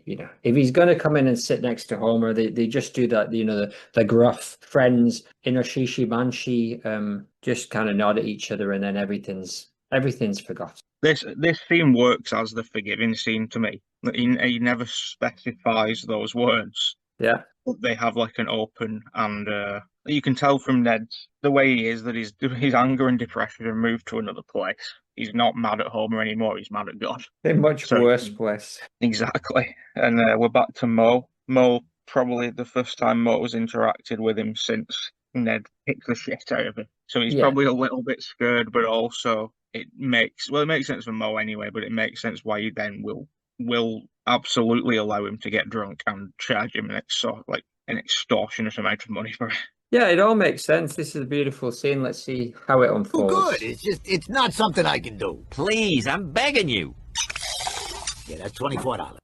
if he's going to come in and sit next to Homer, they just do that, the gruff friends, shishi banshi, just kind of nod at each other, and then everything's forgotten. This scene works as the forgiving scene to me. He never specifies those words. Yeah. But they have like an open, and you can tell from Ned the way he is that his anger and depression have moved to another place. He's not mad at Homer anymore. He's mad at God. A much worse place. Exactly. And we're back to Mo. Mo, probably the first time Mo has interacted with him since Ned kicked the shit out of him. So he's probably a little bit scared, but also it makes sense for Mo anyway, but it makes sense why he then will absolutely allow him to get drunk and charge him an extortionate amount of money for it. Yeah, it all makes sense. This is a beautiful scene. Let's see how it unfolds. Oh, good. It's not something I can do. Please, I'm begging you. Yeah, that's $24.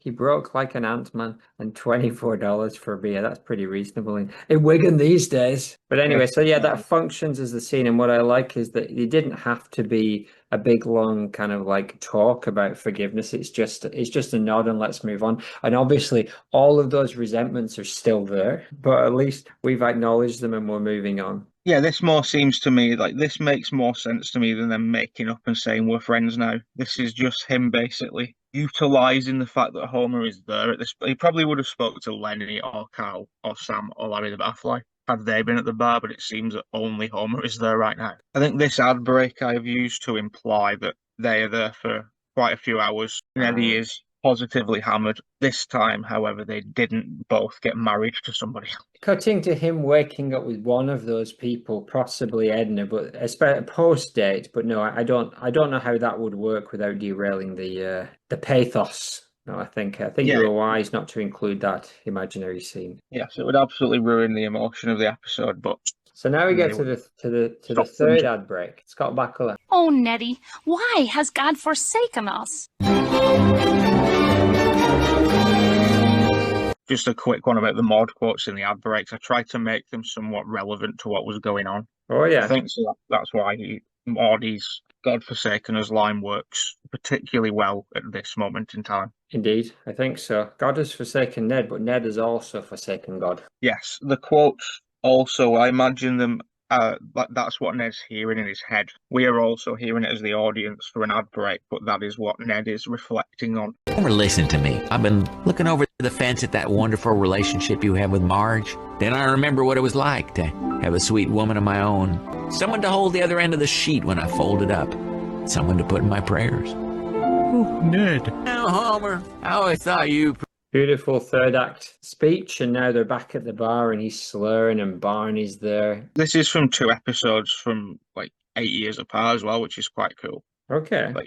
He broke like an ant-man, and $24 for a beer. That's pretty reasonable in Wigan these days. But anyway, so yeah, that functions as the scene. And what I like is that it didn't have to be a big, long kind of like talk about forgiveness. It's just a nod and let's move on. And obviously, all of those resentments are still there, but at least we've acknowledged them and we're moving on. Yeah, this more seems to me like this makes more sense to me than them making up and saying we're friends now. This is just him basically utilizing the fact that Homer is there at this. He probably would have spoke to Lenny or Carl or Sam or Larry the Butterfly had they been at the bar, but it seems that only Homer is there right now. I think this ad break I've used to imply that they are there for quite a few hours. Eddie is positively hammered. This time, however, they didn't both get married to somebody. Cutting to him waking up with one of those people, possibly Edna, but a post date. But no, I don't know how that would work without derailing the pathos. No, I think you were wise not to include that imaginary scene. Yes, it would absolutely ruin the emotion of the episode. But so now we get to the third ad break. Scott Bakula. Oh, Nettie, why has God forsaken us? Just a quick one about the Maude quotes in the ad breaks. I tried to make them somewhat relevant to what was going on. Oh, yeah. I think so that's why Maude's God-forsaken us line works particularly well at this moment in time. Indeed, I think so. God has forsaken Ned, but Ned has also forsaken God. Yes, the quotes also, I imagine them, that's what Ned's hearing in his head. We are also hearing it as the audience for an ad break, but that is what Ned is reflecting on. Homer, listen to me. I've been looking over the fence at that wonderful relationship you have with Marge. Then I remember what it was like to have a sweet woman of my own. Someone to hold the other end of the sheet when I fold it up. Someone to put in my prayers. Oh, Ned. Now, Homer, I always thought you... Beautiful third act speech, and now they're back at the bar and he's slurring and Barney's there. This is from 2 episodes from like 8 years apart as well, which is quite cool. Okay. But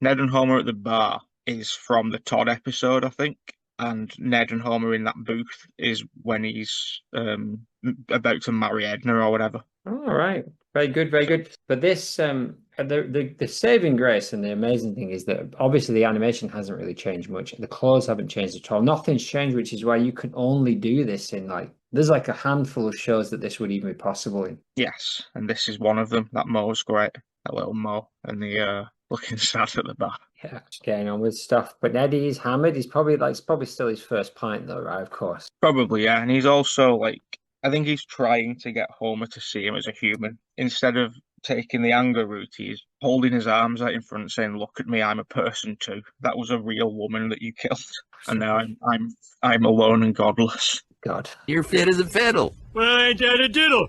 Ned and Homer at the bar is from the Todd episode, I think. And Ned and Homer in that booth is when he's about to marry Edna or whatever. All right. Very good, very good. But this, the saving grace and the amazing thing is that obviously the animation hasn't really changed much. The clothes haven't changed at all. Nothing's changed, which is why you can only do this in there's like a handful of shows that this would even be possible in. Yes, and this is one of them. That Mo's great. That little Mo and the looking sad at the bar. Yeah, just getting on with stuff. But Eddie is hammered. It's probably still his first pint though, right? Of course. Probably, yeah. And he's also I think he's trying to get Homer to see him as a human. Instead of taking the anger route, he's holding his arms out in front saying, "Look at me, I'm a person too. That was a real woman that you killed. And now I'm alone and godless." God. You're fit as a fiddle. Well, ain't that a diddle?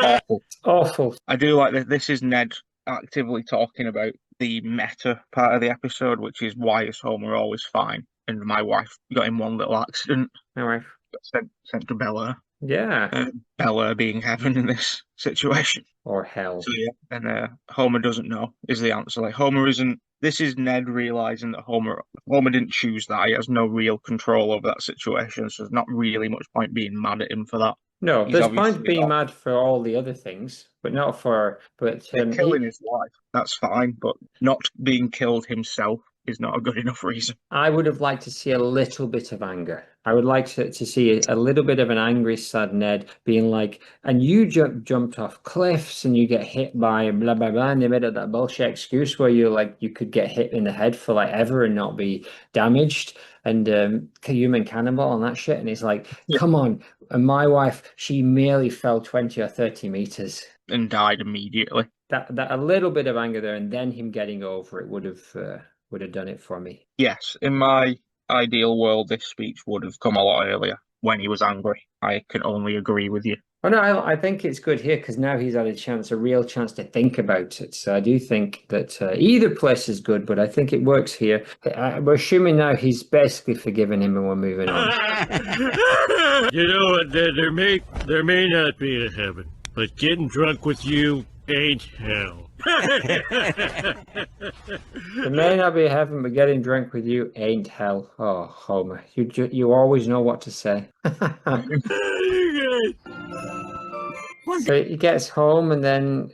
Awful. Awful. I do like that. This is Ned actively talking about the meta part of the episode, which is why is Homer always fine? And my wife got in one little accident. My wife got sent to Bel Air. Yeah. Bel Air being heaven in this situation. Or hell. So yeah, and Homer doesn't know is the answer. Like Homer isn't. This is Ned realizing that Homer didn't choose that. He has no real control over that situation. So there's not really much point being mad at him for that. No, there's point being mad for all the other things, but not for. But killing his wife, that's fine. But not being killed himself is not a good enough reason. I would have liked to see a little bit of anger. I would like to see a little bit of an angry, sad Ned being like, and you jumped off cliffs and you get hit by blah, blah, blah. And they made up that bullshit excuse where you could get hit in the head for ever and not be damaged. And human cannibal and that shit. And it's like, come on. And my wife, she merely fell 20 or 30 meters. And died immediately. That a little bit of anger there and then him getting over it would have done it for me. Yes, in my ideal world, this speech would have come a lot earlier when he was angry. I can only agree with you. Oh no, I think it's good here because now he's had a real chance to think about it. So I do think that either place is good, but I think it works here. We're assuming now he's basically forgiven him and we're moving on. You know what? There may not be a heaven, but getting drunk with you ain't hell. There may not be a heaven, but getting drunk with you ain't hell. Oh, Homer, you always know what to say. So he gets home and then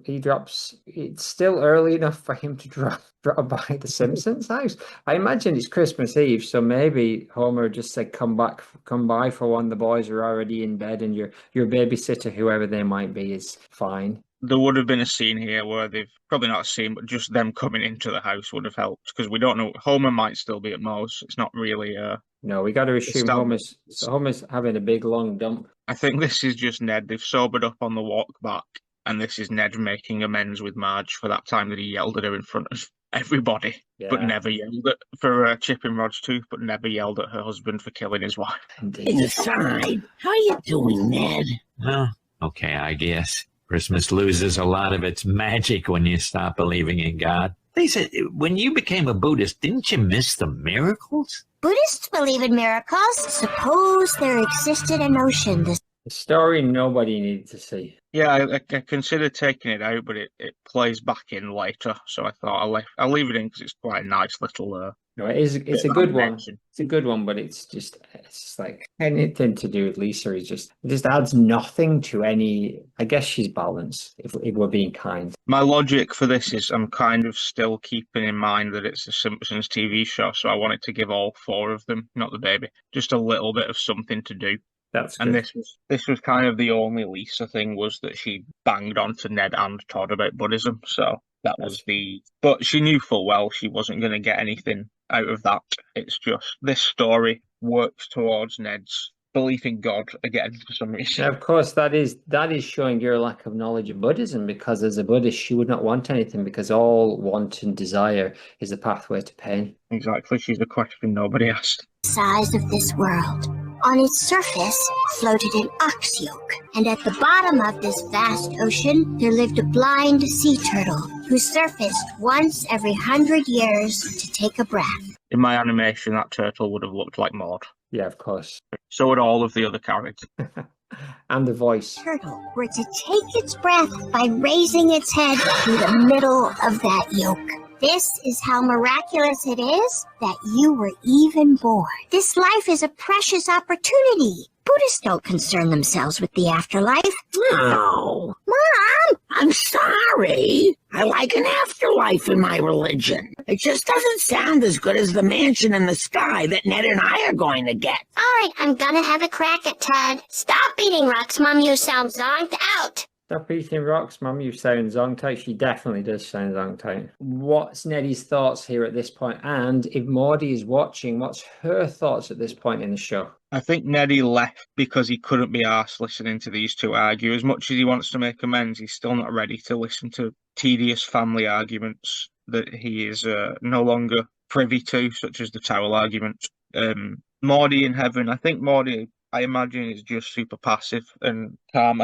he drops. It's still early enough for him to drop by the Simpsons house. I imagine it's Christmas Eve, so maybe Homer just said, "Come by for one. The boys are already in bed, and your babysitter, whoever they might be, is fine." There would have been a scene here where they've probably not a scene, but just them coming into the house would have helped because we don't know. Homer might still be at Moe's. It's not really. No, we got to assume Homer's having a big long dump. I think this is just Ned. They've sobered up on the walk back, and this is Ned making amends with Marge for that time that he yelled at her in front of everybody, but never yelled at for chipping Rod's tooth, but never yelled at her husband for killing his wife. Inside, how are you doing, Ned? Well, okay, I guess. Christmas loses a lot of its magic when you stop believing in God. Lisa, when you became a Buddhist, didn't you miss the miracles? Buddhists believe in miracles. Suppose there existed a notion. The story nobody needed to see. Yeah, I considered taking it out, but it plays back in later. So I thought I'll leave it in because it's quite a nice little. No, it's a good one. It's a good one, but it's just like anything to do with Lisa is it just adds nothing to any. I guess she's balanced if we're being kind. My logic for this is I'm kind of still keeping in mind that it's a Simpsons TV show, so I wanted to give all four of them, not the baby, just a little bit of something to do. That's good. And this was kind of the only Lisa thing was that she banged onto Ned and Todd about Buddhism, so that was but she knew full well she wasn't going to get anything out of that. It's just this story works towards Ned's belief in God again for some reason. Now, of course, that is showing your lack of knowledge of Buddhism, because as a Buddhist, she would not want anything because all want and desire is a pathway to pain. Exactly. She's a question nobody asked. Size of this world. On its surface floated an ox yoke, and at the bottom of this vast ocean there lived a blind sea turtle who surfaced once every 100 years to take a breath. In my animation, that turtle would have looked like Maude. Yeah, of course. So would all of the other characters. And the voice. Turtle were to take its breath by raising its head through the middle of that yolk. This is how miraculous it is that you were even born. This life is a precious opportunity. Buddhists don't concern themselves with the afterlife. No. Mom! I'm sorry. I like an afterlife in my religion. It just doesn't sound as good as the mansion in the sky that Ned and I are going to get. All right, I'm gonna have a crack at Todd. Stop eating rocks, Mom. You sound zonked out. Stop eating rocks, Mum. You sound zonked. She definitely does sound zonked. What's Neddie's thoughts here at this point? And if Maude is watching, what's her thoughts at this point in the show? I think Neddie left because he couldn't be arsed listening to these two argue. As much as he wants to make amends, he's still not ready to listen to tedious family arguments that he is no longer privy to, such as the towel argument. Maude in heaven, I think Maude, I imagine, is just super passive and calm.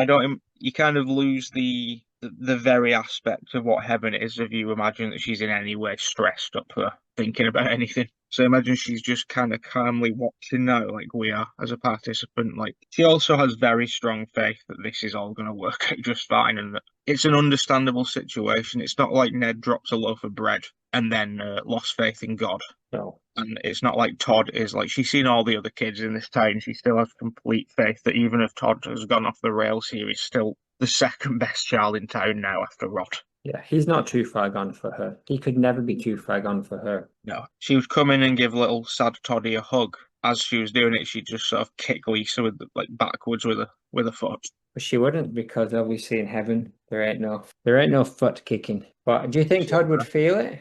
You kind of lose the very aspect of what heaven is if you imagine that she's in any way stressed up for thinking about anything. So imagine she's just kind of calmly watching now, like we are as a participant. Like, she also has very strong faith that this is all going to work out just fine, and that it's an understandable situation. It's not like Ned drops a loaf of bread and then lost faith in God. No. And it's not like Todd is. Like, she's seen all the other kids in this town. She still has complete faith that even if Todd has gone off the rails here, he's still the second best child in town now after Rod. Yeah, he's not too far gone for her. He could never be too far gone for her. No. She would come in and give little sad Toddy a hug. As she was doing it, she'd just sort of kick Lisa backwards with a foot. But she wouldn't, because obviously in heaven there ain't no foot kicking. But do you think Todd would feel it?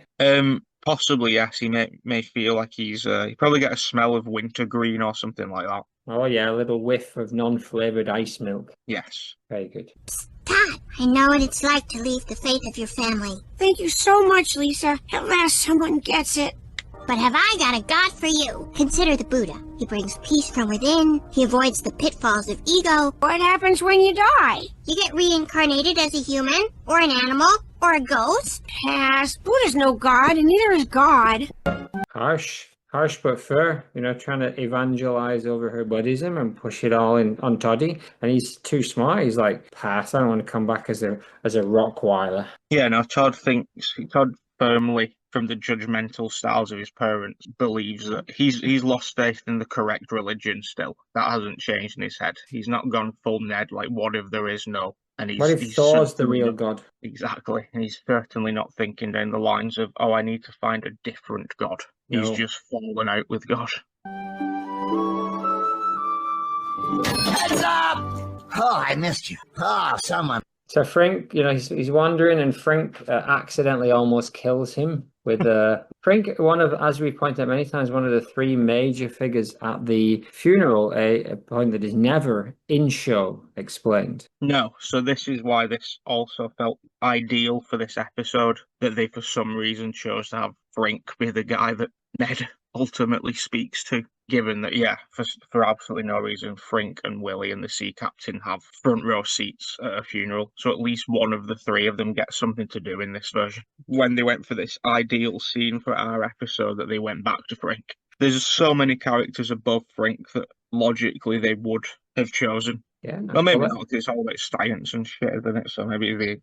Possibly, yes. He may feel like he probably get a smell of wintergreen or something like that. Oh yeah, a little whiff of non-flavored ice milk. Yes. Very good. Todd, I know what it's like to leave the faith of your family. Thank you so much, Lisa. At last someone gets it. But have I got a God for you? Consider the Buddha. He brings peace from within. He avoids the pitfalls of ego. What happens when you die? You get reincarnated as a human, or an animal, or a ghost. Pass. Buddha's no God, and neither is God. Harsh but fair, trying to evangelize over her Buddhism and push it all on Toddy. And he's too smart. He's like, pass, I don't want to come back as a Rockweiler. Yeah, no, Todd firmly, from the judgmental styles of his parents, believes that he's lost faith in the correct religion still. That hasn't changed in his head. He's not gone full Ned, like, what if there is no? And what if Thor's the real God? Exactly. And he's certainly not thinking down the lines of, oh, I need to find a different God. No. He's just fallen out with God. Heads up! Oh, I missed you. Oh, someone. So Frink, he's wandering, and Frink accidentally almost kills him with Frink, as we pointed out many times, one of the three major figures at the funeral, a point that is never in show explained. No, so this is why this also felt ideal for this episode, that they for some reason chose to have Frink be the guy that Ned ultimately speaks to. Given that, for absolutely no reason, Frink and Willie and the sea captain have front row seats at a funeral. So at least one of the three of them gets something to do in this version. When they went for this ideal scene for our episode, that they went back to Frink. There's so many characters above Frink that logically they would have chosen. Yeah. Well, maybe not. It's all about science and shit, isn't it? So maybe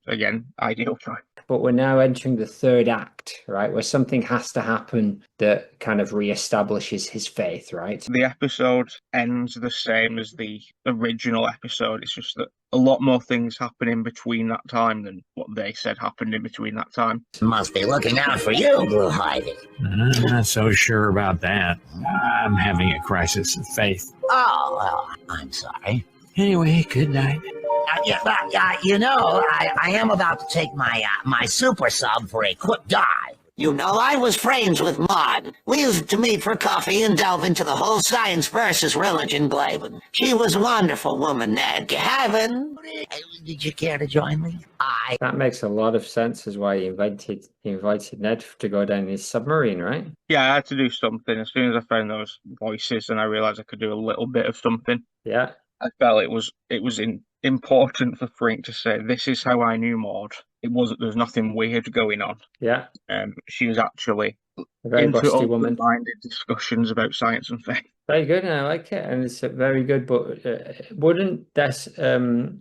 ideal choice. But we're now entering the third act, right? Where something has to happen that kind of reestablishes his faith, right? The episode ends the same as the original episode. It's just that a lot more things happen in between that time than what they said happened in between that time. Must be looking out for you, Blue Heidi. I'm not so sure about that. I'm having a crisis of faith. Oh, well, I'm sorry. Anyway, good night. I am about to take my super sub for a quick dive. I was friends with Maude. We used to meet for coffee and delve into the whole science versus religion glavin. She was a wonderful woman, Ned. Did you care to join me? That makes a lot of sense as why he invited Ned to go down his submarine, right? Yeah, I had to do something. As soon as I found those voices and I realised I could do a little bit of something. Yeah. I felt it was important for Frink to say, this is how I knew Maude. There was nothing weird going on. Yeah. She was actually A very into busty woman. open-minded discussions about science and faith. Very good, and I like it, and it's very good. But wouldn't this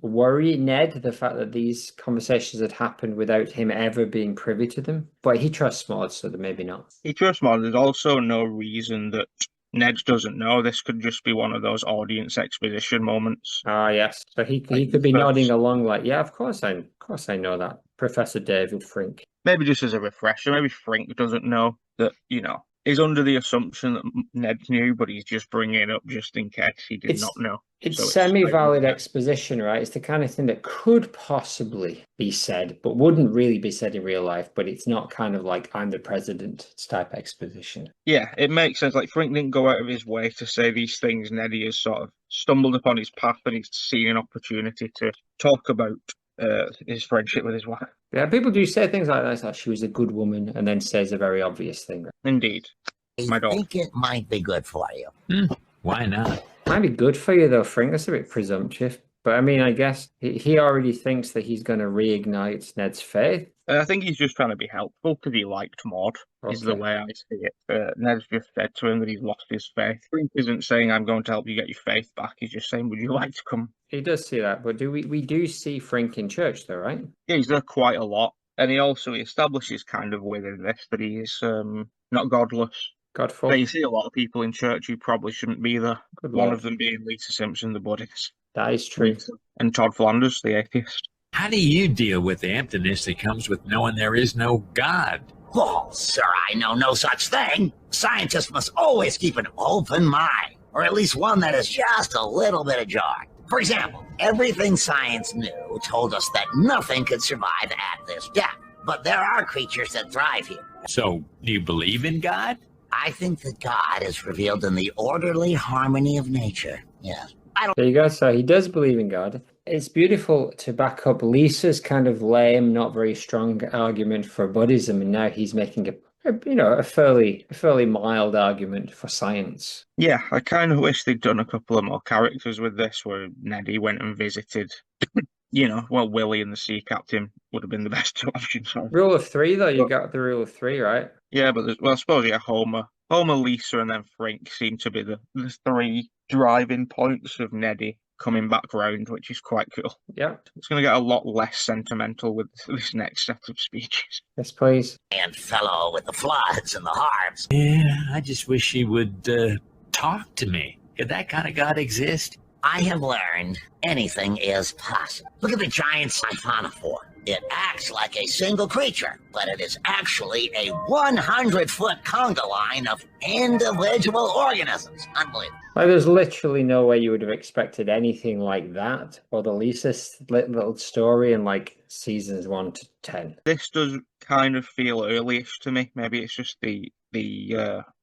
worry Ned, the fact that these conversations had happened without him ever being privy to them? But he trusts Maude, so that maybe not. He trusts Maude. There's also no reason that Ned doesn't know. This could just be one of those audience exposition moments. Ah, yes. So he could be nodding along like, yeah, of course I know that. Professor David Frink. Maybe just as a refresher, maybe Frink doesn't know that, he's under the assumption that Ned knew, but he's just bringing it up just in case he did not know. It's So semi-valid exposition, right? It's the kind of thing that could possibly be said, but wouldn't really be said in real life. But it's not kind of like I'm the president type exposition. Yeah, it makes sense. Like Frink didn't go out of his way to say these things. Neddy has sort of stumbled upon his path and he's seen an opportunity to talk about his friendship with his wife. Yeah, people do say things like that. Like, she was a good woman, and then says a very obvious thing. Indeed. I think it might be good for you. Why not? Might be good for you though, Frank. That's a bit presumptuous. But I mean, I guess he already thinks that he's going to reignite Ned's faith. I think he's just trying to be helpful because he liked Maude, is the way I see it. Ned's just said to him that he's lost his faith. Frink isn't saying, I'm going to help you get your faith back. He's just saying, would you like to come? He does see that, but we do see Frink in church though, right? Yeah, he's there quite a lot. And he establishes kind of within this that he is not godless. Godful. But you see a lot of people in church who probably shouldn't be there. Good One Lord. of them being Lisa Simpson, the Buddhist. That is true. And Todd Flanders, the atheist. How do you deal with the emptiness that comes with knowing there is no God? Oh, sir, I know no such thing. Scientists must always keep an open mind, or at least one that is just a little bit ajar. For example, everything science knew told us that nothing could survive at this depth. But there are creatures that thrive here. So, do you believe in God? I think that God is revealed in the orderly harmony of nature. Yes. There you go. So he does believe in God. It's beautiful to back up Lisa's kind of lame, not very strong argument for Buddhism, and now he's making a fairly mild argument for science. Yeah, I kind of wish they'd done a couple of more characters with this, where Neddy went and visited. Willie and the sea captain would have been the best two options. Rule of three, though. You got the rule of three, right? Yeah, but I suppose Homer, Lisa, and then Frink seem to be the three driving points of Neddy coming back round, which is quite cool. Yeah. It's going to get a lot less sentimental with this next set of speeches. Yes, please. And fellow with the floods and the harps. Yeah, I just wish he would talk to me. Could that kind of God exist? I have learned anything is possible. Look at the giant siphonophore. It acts like a single creature, but it is actually a 100-foot conga line of individual organisms. Unbelievable. Like, there's literally no way you would have expected anything like that, or the Lisa little story in like seasons 1 to 10. This does kind of feel early-ish to me. Maybe it's just the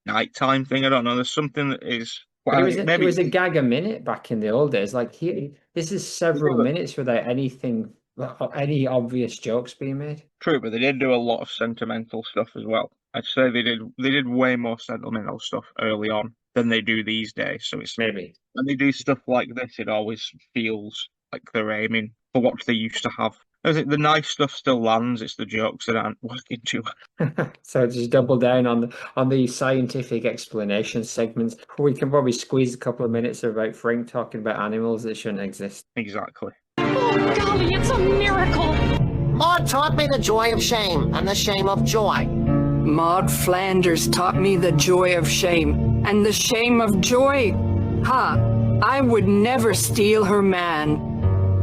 nighttime thing. I don't know. There's something that is. Well, it was a gag a minute back in the old days. Like this is several minutes without any obvious jokes being made. True, but they did do a lot of sentimental stuff as well. I'd say they did way more sentimental stuff early on than they do these days. So it's maybe when they do stuff like this, it always feels like they're aiming for what they used to have. I think the nice stuff still lands. It's the jokes that aren't working too well. So just double down on the scientific explanation segments. We can probably squeeze a couple of minutes about Frank talking about animals that shouldn't exist. Exactly. Oh, golly, it's a miracle! Maude taught me the joy of shame and the shame of joy. Maude Flanders taught me the joy of shame and the shame of joy. I would never steal her man.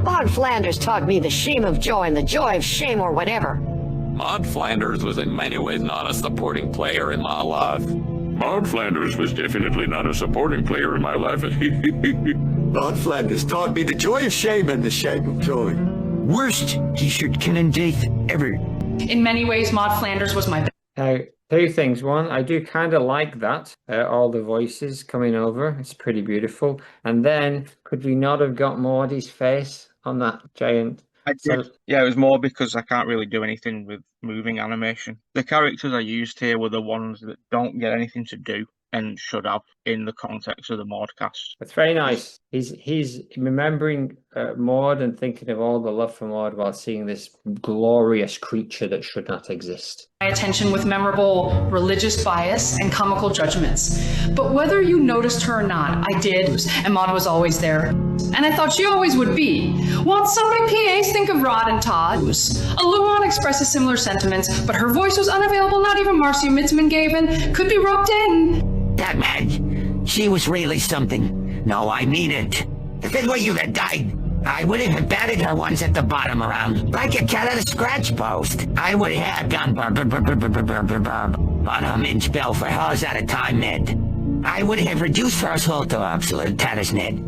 Maude Flanders taught me the shame of joy and the joy of shame, or whatever. Maude Flanders was in many ways not a supporting player in my life. Maude Flanders was definitely not a supporting player in my life. Maude Flanders taught me the joy of shame and the shame of joy. Worst t-shirt killing date ever. In many ways, Maude Flanders was my... Now, two things. One, I do kind of like that. All the voices coming over. It's pretty beautiful. And then, could we not have got Maude's face on that giant... I did. Yeah, it was more because I can't really do anything with moving animation. The characters I used here were the ones that don't get anything to do and should have in the context of the Maudecast. That's very nice. He's remembering Maude and thinking of all the love for Maude while seeing this glorious creature that should not exist. my attention with memorable religious bias and comical judgments. But whether you noticed her or not, I did, and Maude was always there. And I thought she always would be. Won't somebody PAs think of Rod and Todd? Luan expresses similar sentiments, but her voice was unavailable. Not even Marcia Mitzman could be roped in. That man, she was really something. No, I mean it. If it were you that died, I would have batted her once at the bottom around, like a cat at a scratch post. I would have gone bottom-inch bell for hours at a time, Ned. I would have reduced her soul to absolute tatters, Ned.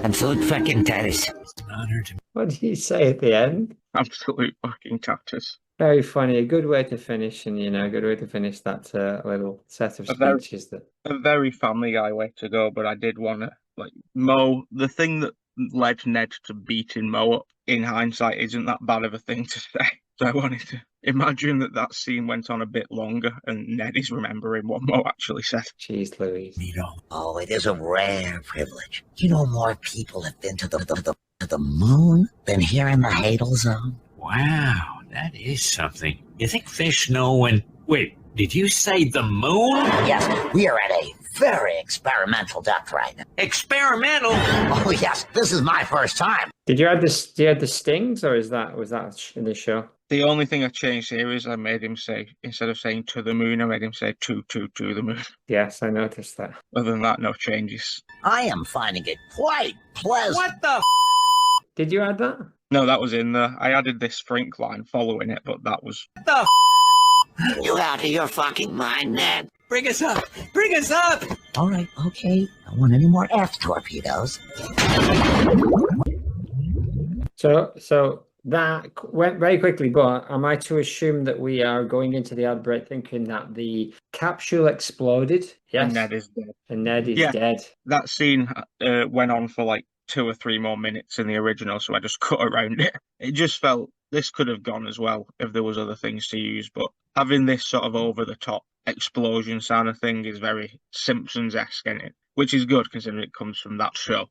Absolute fucking tatters. What did he say at the end? Absolute fucking tatters. Very funny. A good way to finish, and a good way to finish that little set of speeches. A very Family Guy way to go, but I did want to, Mo, the thing that led Ned to beating Mo up, in hindsight, isn't that bad of a thing to say. So I wanted to imagine that scene went on a bit longer, and Ned is remembering what Mo actually said. Jeez Louise. Oh, it is a rare privilege. More people have been to the moon than here in the Hadal Zone. Wow, that is something. You think fish know when... Wait, did you say the moon? Yes, we are at a very experimental depth right now. Experimental? Oh, yes, this is my first time. Did you add the stings, or was that in the show? The only thing I changed here is I made him say, instead of saying to the moon, I made him say to the moon. Yes, I noticed that. Other than that, no changes. I am finding it quite pleasant. What the Did you add that? No, that was in there. I added this Frink line following it, but that was... What the You out of your fucking mind, Ned. Bring us up! Bring us up! All right, okay. Don't want any more F torpedoes. So that went very quickly, but am I to assume that we are going into the ad break thinking that the capsule exploded? Yes. And Ned is dead. And Ned is dead. That scene went on for 2 or 3 more minutes in the original, so I just cut around it. It just felt this could have gone as well if there was other things to use, but having this sort of over-the-top explosion sound of thing is very Simpsons-esque in it, which is good considering it comes from that show.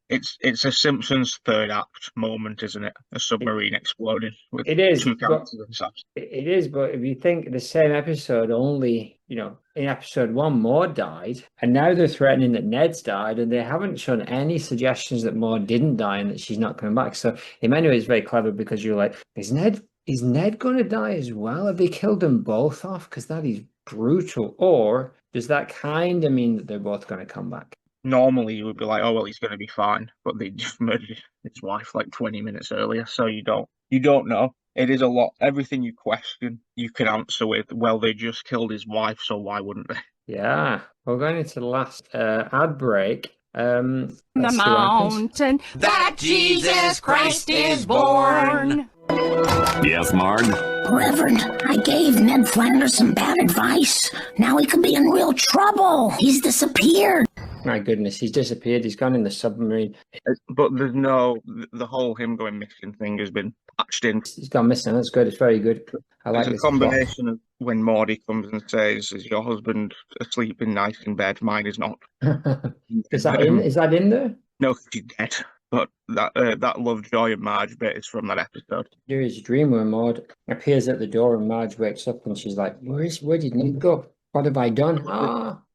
It's a Simpsons third act moment, isn't it? A submarine exploding with It is, 2 characters inside. It is, but if you think the same episode, only, in episode 1, Maude died, and now they're threatening that Ned's died, and they haven't shown any suggestions that Maude didn't die and that she's not coming back. So in many ways, it's very clever, because you're like, is Ned going to die as well? Have they killed them both off? Because that is brutal. Or does that kind of mean that they're both going to come back? Normally, you would be like, oh, well, he's going to be fine. But they just murdered his wife 20 minutes earlier. So you don't know. It is a lot. Everything you question, you can answer with, well, they just killed his wife, so why wouldn't they? Yeah. We're going into the last ad break. The mountain that Jesus Christ is born. Yes, Marge? Reverend, I gave Ned Flanders some bad advice. Now he could be in real trouble. He's disappeared. My goodness, he's disappeared. He's gone in the submarine. But there's the whole him going missing thing has been patched in. He's gone missing. That's good. It's very good. I like it's a combination of when Maude comes and says, is your husband asleep in nice in bed? Mine is not. Is that in there? No, she's dead. But that Lovejoy and Marge bit is from that episode. There is a dream where Maude appears at the door and Marge wakes up and she's like, where did Ned go? What have I done?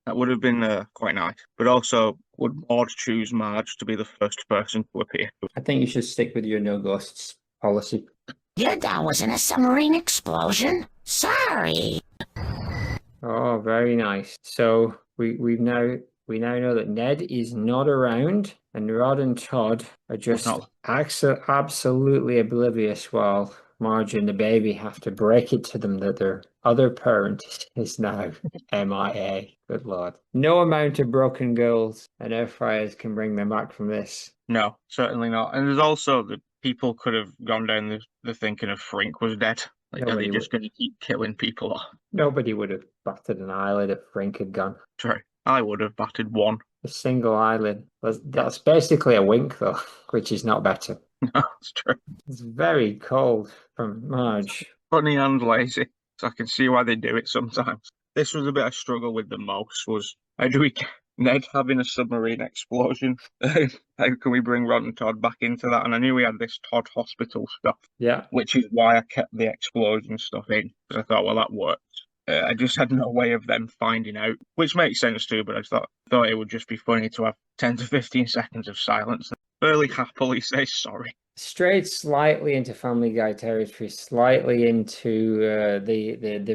That would have been quite nice. But also, would Maude choose Marge to be the first person to appear? I think you should stick with your no ghosts policy. Your dad was in a submarine explosion? Sorry. Oh, very nice. So we now know that Ned is not around, and Rod and Todd are just absolutely oblivious, while Marge and the baby have to break it to them that their other parent is now MIA. Good Lord. No amount of broken girls and air fryers can bring them back from this. No, certainly not. And there's also the people could have gone down the thinking of Frink was dead. Are they just going to keep killing people off? Nobody would have batted an eyelid if Frink had gone. True. I would have batted one. A single eyelid. That's basically a wink, though, which is not better. No, it's true. It's very cold from Marge. Funny and lazy, so I can see why they do it sometimes. This was a bit of struggle with the most, was how do we Ned having a submarine explosion. How can we bring Rod and Todd back into that? And I knew we had this Todd hospital stuff. Yeah. Which is why I kept the explosion stuff in. Because I thought, well, that worked. I just had no way of them finding out, which makes sense too, but I thought it would just be funny to have 10 to 15 seconds of silence. Fairly happily say sorry. Strayed slightly into Family Guy territory, slightly into the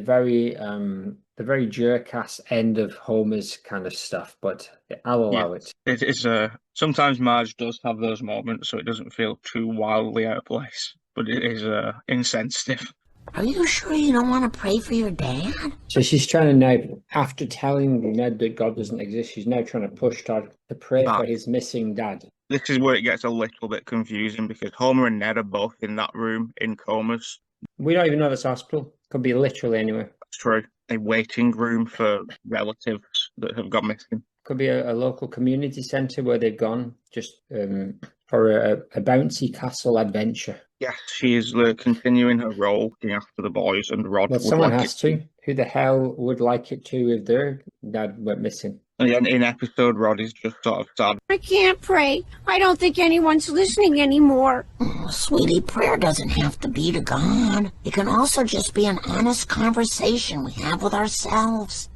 very jerk-ass end of Homer's kind of stuff, but I'll allow it. It is sometimes Marge does have those moments, so it doesn't feel too wildly out of place, but it is insensitive. Are you sure you don't want to pray for your dad? So she's trying to now, after telling Ned that God doesn't exist, she's now trying to push Todd to pray for his missing dad. This is where it gets a little bit confusing because Homer and Ned are both in that room in comas. We don't even know this hospital. Could be literally anywhere. That's true. A waiting room for relatives that have gone missing. Could be a local community centre where they've gone just for a bouncy castle adventure. Yes, she is continuing her role looking after the boys, and Rod. Well, someone has to. Who the hell would like it to if their dad went missing? And in episode, Rod is just sort of sad. I can't pray. I don't think anyone's listening anymore. Oh, sweetie, prayer doesn't have to be to God. It can also just be an honest conversation we have with ourselves.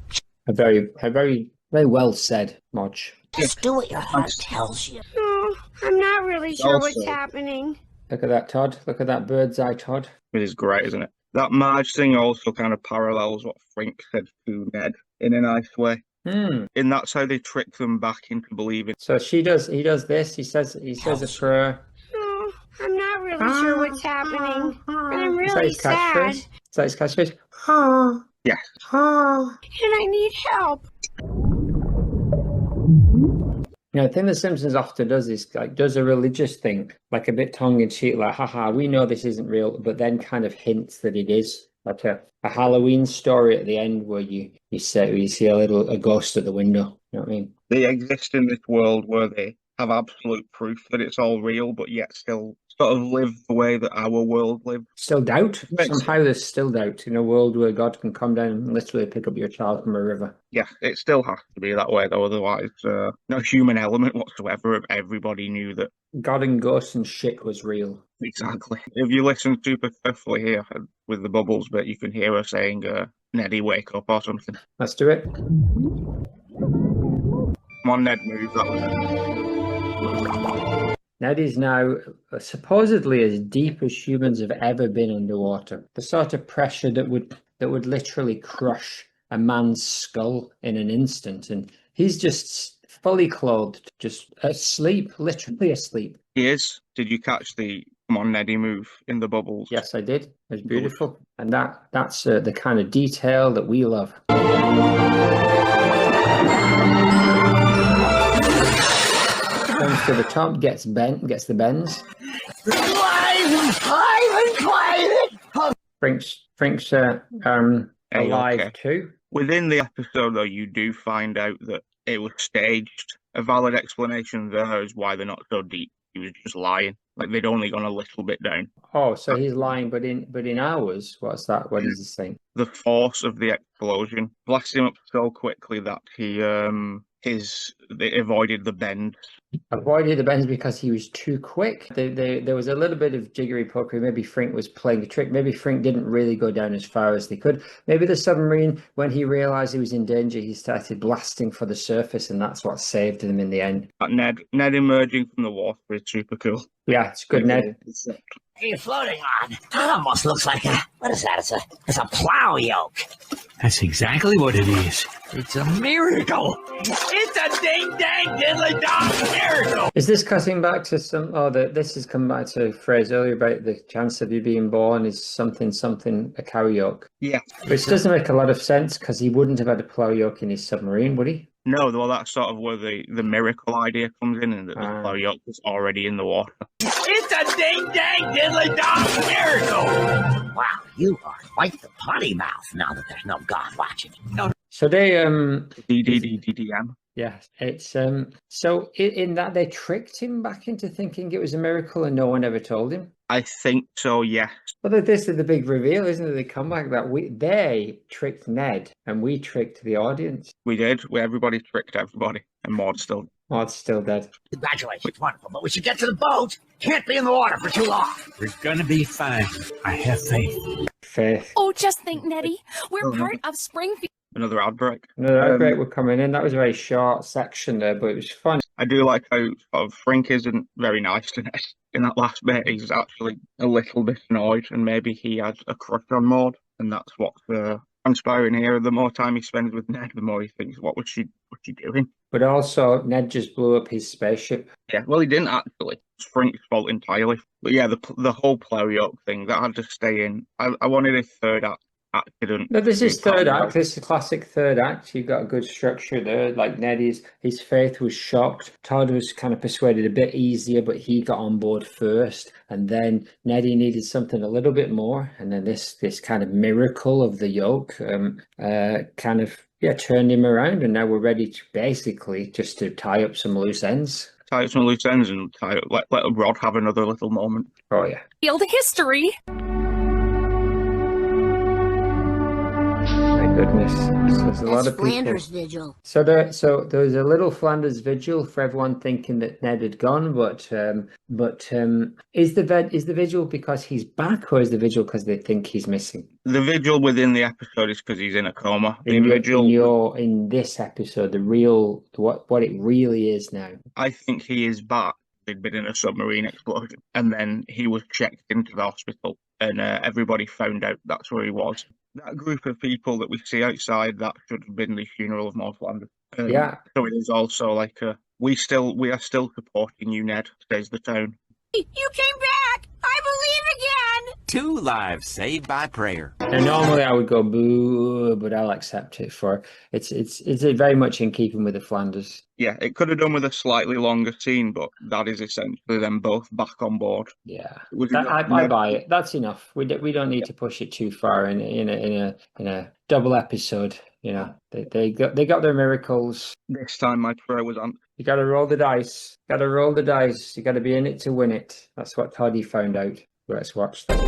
A very well said, Marge. Just do what your heart tells you. Oh, I'm not really sure what's happening. Look at that, Todd. Look at that bird's eye, Todd. It is great, isn't it? That Marge thing also kind of parallels what Frink said to Ned in a nice way. And that's how they trick them back into believing. So he does this. He says a prayer. Oh, I'm not really sure what's happening, but I'm really sad. Is that his catchphrase? Oh, yes. Oh, and I need help. You know, the thing the Simpsons often does is does a religious thing, like a bit tongue-in-cheek, like, haha, we know this isn't real, but then kind of hints that it is. Like a Halloween story at the end where you see a ghost at the window. You know what I mean? They exist in this world where they have absolute proof that it's all real, but yet still sort of live the way that our world lives. Still doubt? Somehow there's still doubt in a world where God can come down and literally pick up your child from a river. Yeah, it still has to be that way, though. Otherwise, no human element whatsoever. Everybody knew that God and ghosts and shit was real. Exactly. If you listen super carefully here with the bubbles bit, you can hear her saying, Neddy, wake up or something. Let's do it. Come on, Ned, move. Ned is now supposedly as deep as humans have ever been underwater. The sort of pressure that would literally crush a man's skull in an instant. And he's just fully clothed, just asleep, literally asleep. He is. Did you catch the come on, Neddy move in the bubbles? Yes, I did. It was beautiful. And that's the kind of detail that we love. Comes to the top, gets the bends. Frink's alive too. Within the episode, though, you do find out that it was staged. A valid explanation there is why they're not so deep. He was just lying. Like they'd only gone a little bit down. Oh, so he's lying, but in hours. What's that? What is he saying? The force of the explosion blasted him up so quickly that they avoided the bend. Avoided the bends because he was too quick. There was a little bit of jiggery pokery. Maybe Frink was playing a trick. Maybe Frink didn't really go down as far as they could. Maybe the submarine, when he realized he was in danger, he started blasting for the surface, and that's what saved him in the end. Ned emerging from the water is super cool. Yeah, it's good, Ned. What are you floating on? That almost looks like what is that? It's a plow yoke. That's exactly what it is. It's a miracle. It's a ding-dang diddly-dong miracle. Is this cutting back to this has come back to a phrase earlier about the chance of you being born is something, a cow yoke? Yeah. Which doesn't make a lot of sense because he wouldn't have had a plow yoke in his submarine, would he? No, well, that's sort of where the miracle idea comes in, and that the plow yoke was already in the water. It's a ding-dang diddly-dong miracle. Wow, you are quite the potty mouth now that there's no God watching. So they DDDDM. Yes, it's so in that they tricked him back into thinking it was a miracle and no one ever told him. I think so, yes. But this is the big reveal, isn't it? The comeback that they tricked Ned and we tricked the audience. We did. Everybody tricked everybody, and Maude's still dead. Congratulations, wonderful. But we should get to the boat. Can't be in the water for too long. We're gonna be fine. I have faith. Faith. Oh, just think, Nettie. We're part of Springfield. Another outbreak. Another outbreak were coming in. That was a very short section there, but it was fun. I do like how Frank isn't very nice to Ned. In that last bit, he's actually a little bit annoyed, and maybe he has a crush on Maude, and that's what's transpiring here. The more time he spends with Ned, the more he thinks, what's she doing? But also, Ned just blew up his spaceship. Yeah, well, he didn't actually. It's Frank's fault entirely. But yeah, the whole plough yoke thing, that had to stay in. I wanted a third accident. No, this is third act. This is a classic third act. You've got a good structure there. Like Ned, his faith was shocked. Todd was kind of persuaded a bit easier, but he got on board first. And then Neddy needed something a little bit more. And then this kind of miracle of the yoke kind of turned him around. And now we're ready to basically just to tie up some loose ends. Tie up some loose ends and let Rod have another little moment. Oh yeah. Field history. Goodness, there's a lot of people. Flanders vigil. So there was a little Flanders vigil for everyone thinking that Ned had gone, but is the vigil because he's back, or is the vigil because they think he's missing? The vigil within the episode is because he's in a coma. In this episode, the real what it really is now. I think he is back. He'd been in a submarine explosion, and then he was checked into the hospital, and everybody found out that's where he was. That group of people that we see outside, that should have been the funeral of Maude Flanders. Yeah. So it is also like we are still supporting you, Ned. Stays the tone. You came back! I believe again! 2 lives saved by prayer. And normally I would go boo, but I'll accept it for it's very much in keeping with the Flanders. Yeah, it could have done with a slightly longer scene, but that is essentially them both back on board. Yeah, I buy it. That's enough. We don't need to push it too far in a double episode. You know, they got their miracles. This time my prayer was on. You got to roll the dice. You got to be in it to win it. That's what Toddy found out. Let's watch that.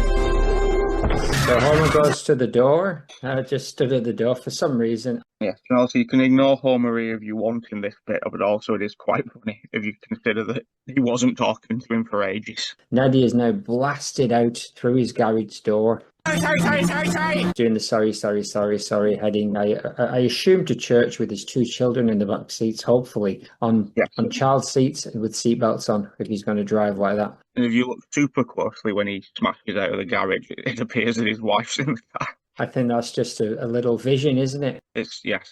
So Homer goes to the door. Just stood at the door for some reason. Yes, and also you can ignore Homery if you want in this bit, but also it is quite funny if you consider that he wasn't talking to him for ages. Neddy is now blasted out through his garage door. Sorry. Doing the sorry heading. I assume to church with his 2 children in the back seats, hopefully on child seats and with seatbelts on if he's going to drive like that. And if you look super closely when he smashes out of the garage, it appears that his wife's in the car. I think that's just a little vision, isn't it? It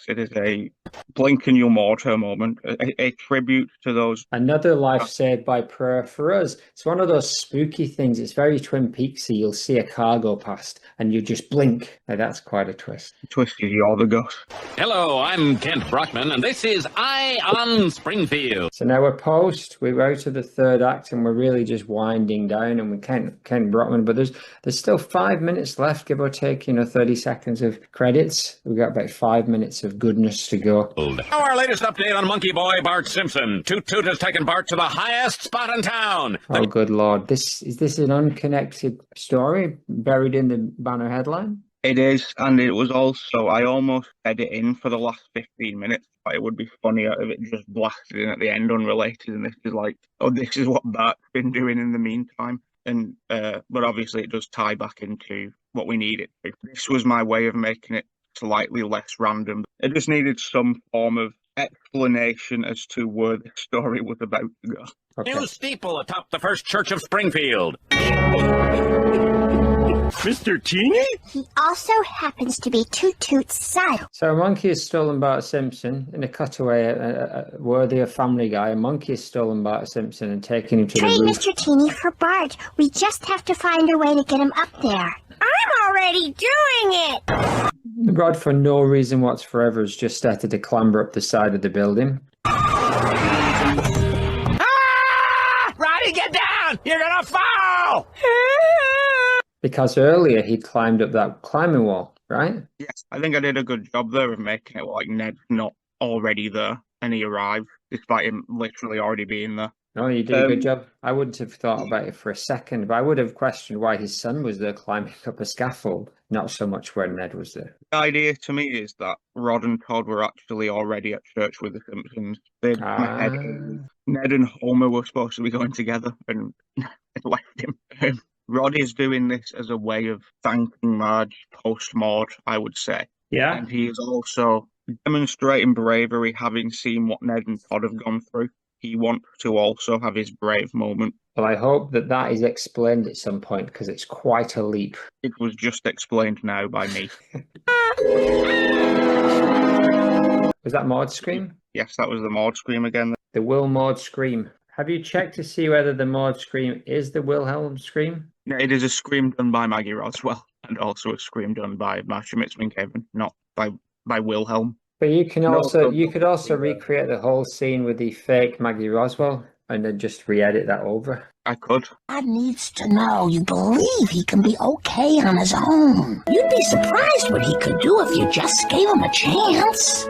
is a blink and you'll Maude her moment, a tribute to those. Another life saved by prayer for us. It's one of those spooky things. It's very Twin Peaksy. You'll see a car go past and you just blink. Now, that's quite a twist. The twist is you're the ghost. Hello, I'm Kent Brockman, and this is Eye on Springfield. So now we're out of the third act, and we're really just winding down, and we Kent Brockman, but there's still 5 minutes left, give or take, 30 seconds of credits. We've got about 5 minutes of goodness to go. Now our latest update on Monkey Boy Bart Simpson. Toot Toot has taken Bart to the highest spot in town. Oh, good Lord. Is this an unconnected story buried in the banner headline? It is, and it was also, I almost said it in for the last 15 minutes. It would be funnier if it just blasted in at the end unrelated, and this is like, this is what Bart's been doing in the meantime. And but obviously it does tie back into what we need it to. This was my way of making it slightly less random. It just needed some form of explanation as to where the story was about to go. Okay. New steeple atop the First Church of Springfield. Mr. Teeny? He also happens to be Toot Toot's son. So a monkey has stolen Bart Simpson in a cutaway, worthy of Family Guy. A monkey has stolen Bart Simpson and taken him to Trade the roof. Mr. Teeny for Bart. We just have to find a way to get him up there. I'm already doing it! Rod, for no reason whatsoever, has just started to clamber up the side of the building. Ah! Roddy, get down! You're gonna fall! Because earlier he'd climbed up that climbing wall, right? Yes, I think I did a good job there of making it like Ned's not already there, and he arrived, despite him literally already being there. No, you did a good job. I wouldn't have thought about it for a second, but I would have questioned why his son was there climbing up a scaffold, not so much where Ned was there. The idea to me is that Rod and Todd were actually already at church with the Simpsons. They'd gone ahead. Ned and Homer were supposed to be going together, and it left him. Rod is doing this as a way of thanking Marge post-Maude, I would say. Yeah. And he is also demonstrating bravery, having seen what Ned and Todd have gone through. He wants to also have his brave moment. Well, I hope that is explained at some point, because it's quite a leap. It was just explained now by me. Was that Maude scream? Yes, that was the Maude scream again. The Will Maude scream. Have you checked to see whether the Maude scream is the Wilhelm scream? Yeah, it is a scream done by Maggie Roswell, and also a scream done by Marsha Mitzman-Kevin, not by Wilhelm. But you could also recreate the whole scene with the fake Maggie Roswell and then just re-edit that over. I could. God needs to know you believe he can be okay on his own. You'd be surprised what he could do if you just gave him a chance.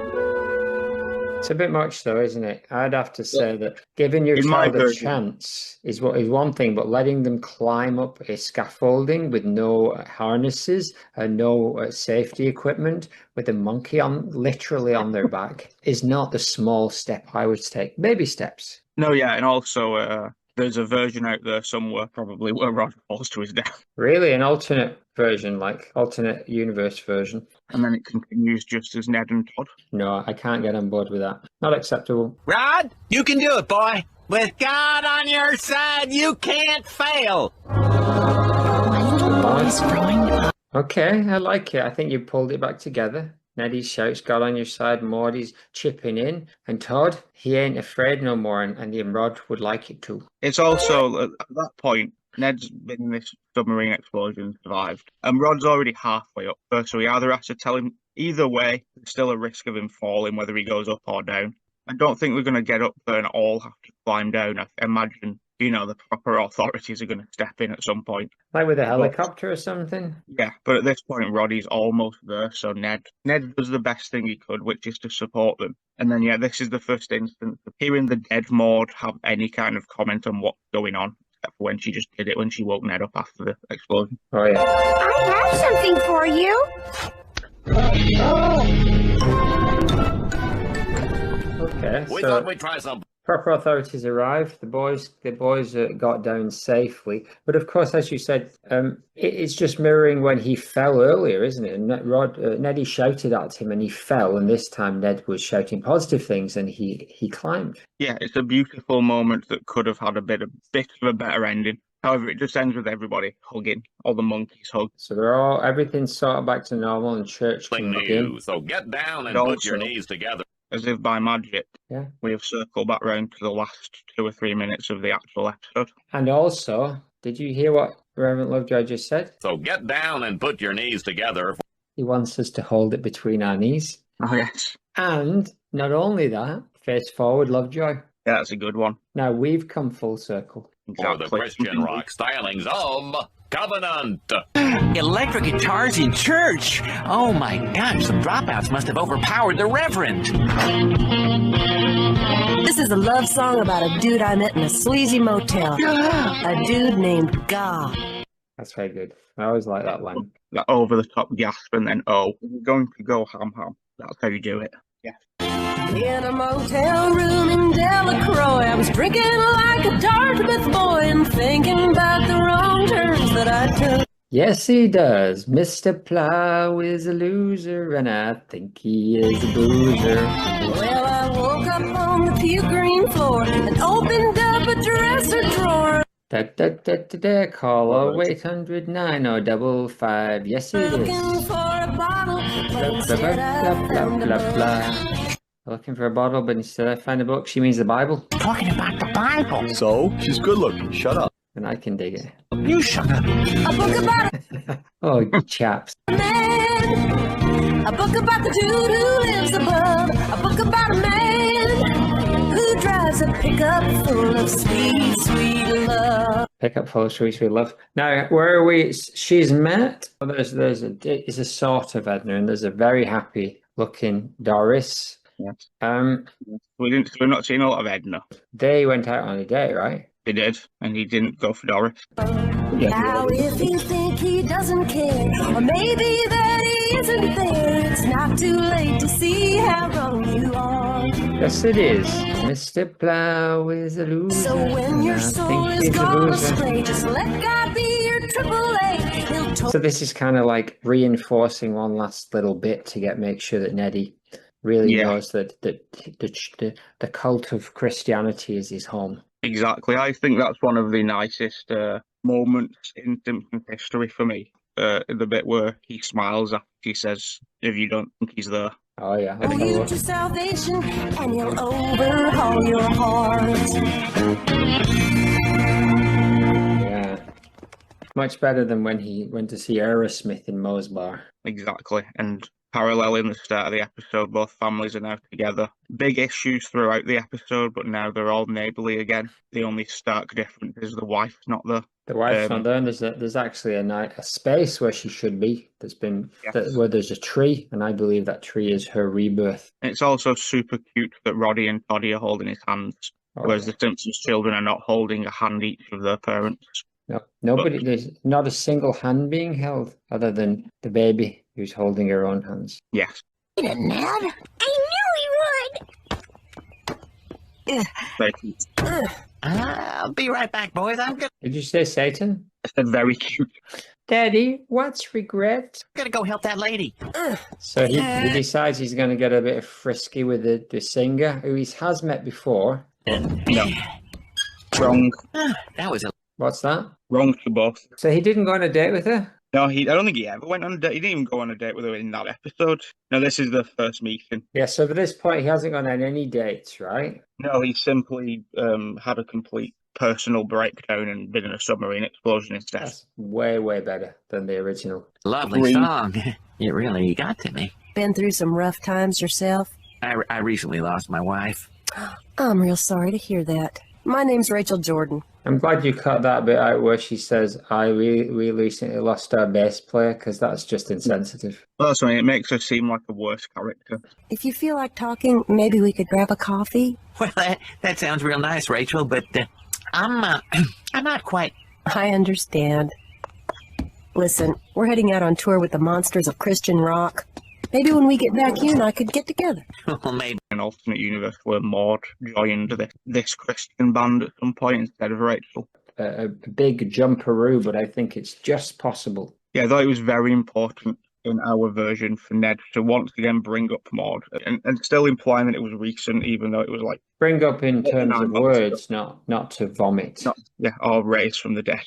It's a bit much, though, isn't it? I'd have to say that giving your child a chance is one thing, but letting them climb up a scaffolding with no harnesses and no safety equipment, with a monkey literally on their back, is not the small step I would take. Baby steps. No, yeah, and also there's a version out there somewhere, probably, where Rod falls to his death. Really? An alternate version, like alternate universe version? And then it continues just as Ned and Todd. No, I can't get on board with that. Not acceptable. Rod, you can do it, boy. With God on your side, you can't fail. Okay, I like it. I think you pulled it back together. Neddy shouts, God on your side. Maude's chipping in. And Todd, he ain't afraid no more, and Rod would like it too. It's also, at that point, Ned's been in this submarine explosion and survived. And Rod's already halfway up there, so he either has to tell him, either way, there's still a risk of him falling, whether he goes up or down. I don't think we're going to get up there and all have to climb down. I imagine, the proper authorities are going to step in at some point. Like with a helicopter or something? Yeah, but at this point, Roddy's almost there, so Ned does the best thing he could, which is to support them. And then, yeah, this is the first instance of hearing the dead Maude have any kind of comment on what's going on, except for when she just did it when she woke Ned up after the explosion. Oh, yeah. I have something for you. Okay, We so thought we'd try something. Proper authorities arrived. The boys got down safely. But of course, as you said, it's just mirroring when he fell earlier, isn't it? And Neddy shouted at him and he fell. And this time Ned was shouting positive things and he climbed. Yeah, it's a beautiful moment that could have had a bit of a better ending. However, it just ends with everybody hugging. All the monkeys hug. So everything's sort of back to normal and church can begin. So get down and put your knees together. As if by magic, yeah, we have circled back round to the last 2 or 3 minutes of the actual episode. And also, did you hear what Reverend Lovejoy just said? So get down and put your knees together. He wants us to hold it between our knees. Oh, yes. And not only that, face forward, Lovejoy. Yeah, that's a good one. Now we've come full circle. For the Christian rock stylings of Covenant. Electric guitars in church. Oh my gosh, the dropouts must have overpowered the Reverend. This is a love song about a dude I met in a sleazy motel. A dude named God. That's very good. I always like that line. That over the top gasp and then, oh, we're going to go ham. That's how you do it. Yeah. In a motel room in Delacroix, I was drinking like a Dartmouth boy and thinking about the wrong turns that I took. Yes, he does. Mr. Plow is a loser, and I think he is a boozer. Well, I woke up on the puke green floor and opened up a dresser drawer. Call 0800 9055. Yes, it is. Looking for a bottle, but instead I found a book. Looking for a bottle, but instead I find a book. She means the Bible. Talking about the Bible. So, she's good looking. Shut up. And I can dig it. You shut up. A book about Oh, you chaps. a man. A book about the dude who lives above. A book about a man who drives a pickup full of sweet, sweet love. Pickup full of sweet, sweet love. Now, where are we? She's met. It's a sort of Edna, and there's a very happy looking Doris. Yes. Um, We're not seeing a lot of Edna. They went out on a date, right? They did, and he didn't go for Doris. Now if you think he doesn't care, or maybe that he isn't there, it's not too late to see how wrong you are. Yes, it is. Mr. Plow is a loser. So when your I soul think is he's a gone loser. astray, just let God be your AAA. He'll So this is kind of like reinforcing one last little bit to make sure that Neddy really knows that the cult of Christianity is his home. Exactly. I think that's one of the nicest moments in Simpsons history for me. The bit where he smiles after he says, "If you don't think he's there." Oh yeah. pull you to salvation, and he'll overhaul your heart. Yeah. Much better than when he went to see Aerosmith in Moe's bar. Exactly. And paralleling the start of the episode, both families are now together. Big issues throughout the episode, but now they're all neighbourly again. The only stark difference is the wife's not there. The wife's not there, and there's actually a space where she should be. Where there's a tree, and I believe that tree is her rebirth. It's also super cute that Roddy and Toddy are holding his hands, whereas the Simpsons children are not holding a hand each of their parents. No, there's not a single hand being held other than the baby who's holding her own hands. Yes. Ned? I knew he would! Very cute. I'll be right back, boys. I'm gonna... Did you say Satan? I said very cute. Daddy, what's regret? I'm gonna go help that lady. So he decides he's going to get a bit frisky with the singer, who he has met before. No. Wrong. That was a... What's that? Wrong to both. So he didn't go on a date with her? No, I don't think he ever went on a date. He didn't even go on a date with her in that episode. No, this is the first meeting. Yeah, so at this point, he hasn't gone on any dates, right? No, he simply had a complete personal breakdown and been in a submarine explosion instead. That's way, way better than the original. Lovely song. It really got to me. Been through some rough times yourself? I recently lost my wife. I'm real sorry to hear that. My name's Rachel Jordan. I'm glad you cut that bit out where she says, we recently lost our bass player, because that's just insensitive. Well, so it makes her seem like a worse character. If you feel like talking, maybe we could grab a coffee? Well, that sounds real nice, Rachel, but I'm not quite... I understand. Listen, we're heading out on tour with the Monsters of Christian Rock. Maybe when we get back, you and I could get together. Well, maybe an alternate universe where Maude joined this Christian band at some point instead of Rachel. A big jumperoo, but I think it's just possible. Yeah, I thought it was very important in our version for Ned to once again bring up Maude and still implying that it was recent, even though it was like... Bring up in terms of words, not to vomit. Or raise from the dead.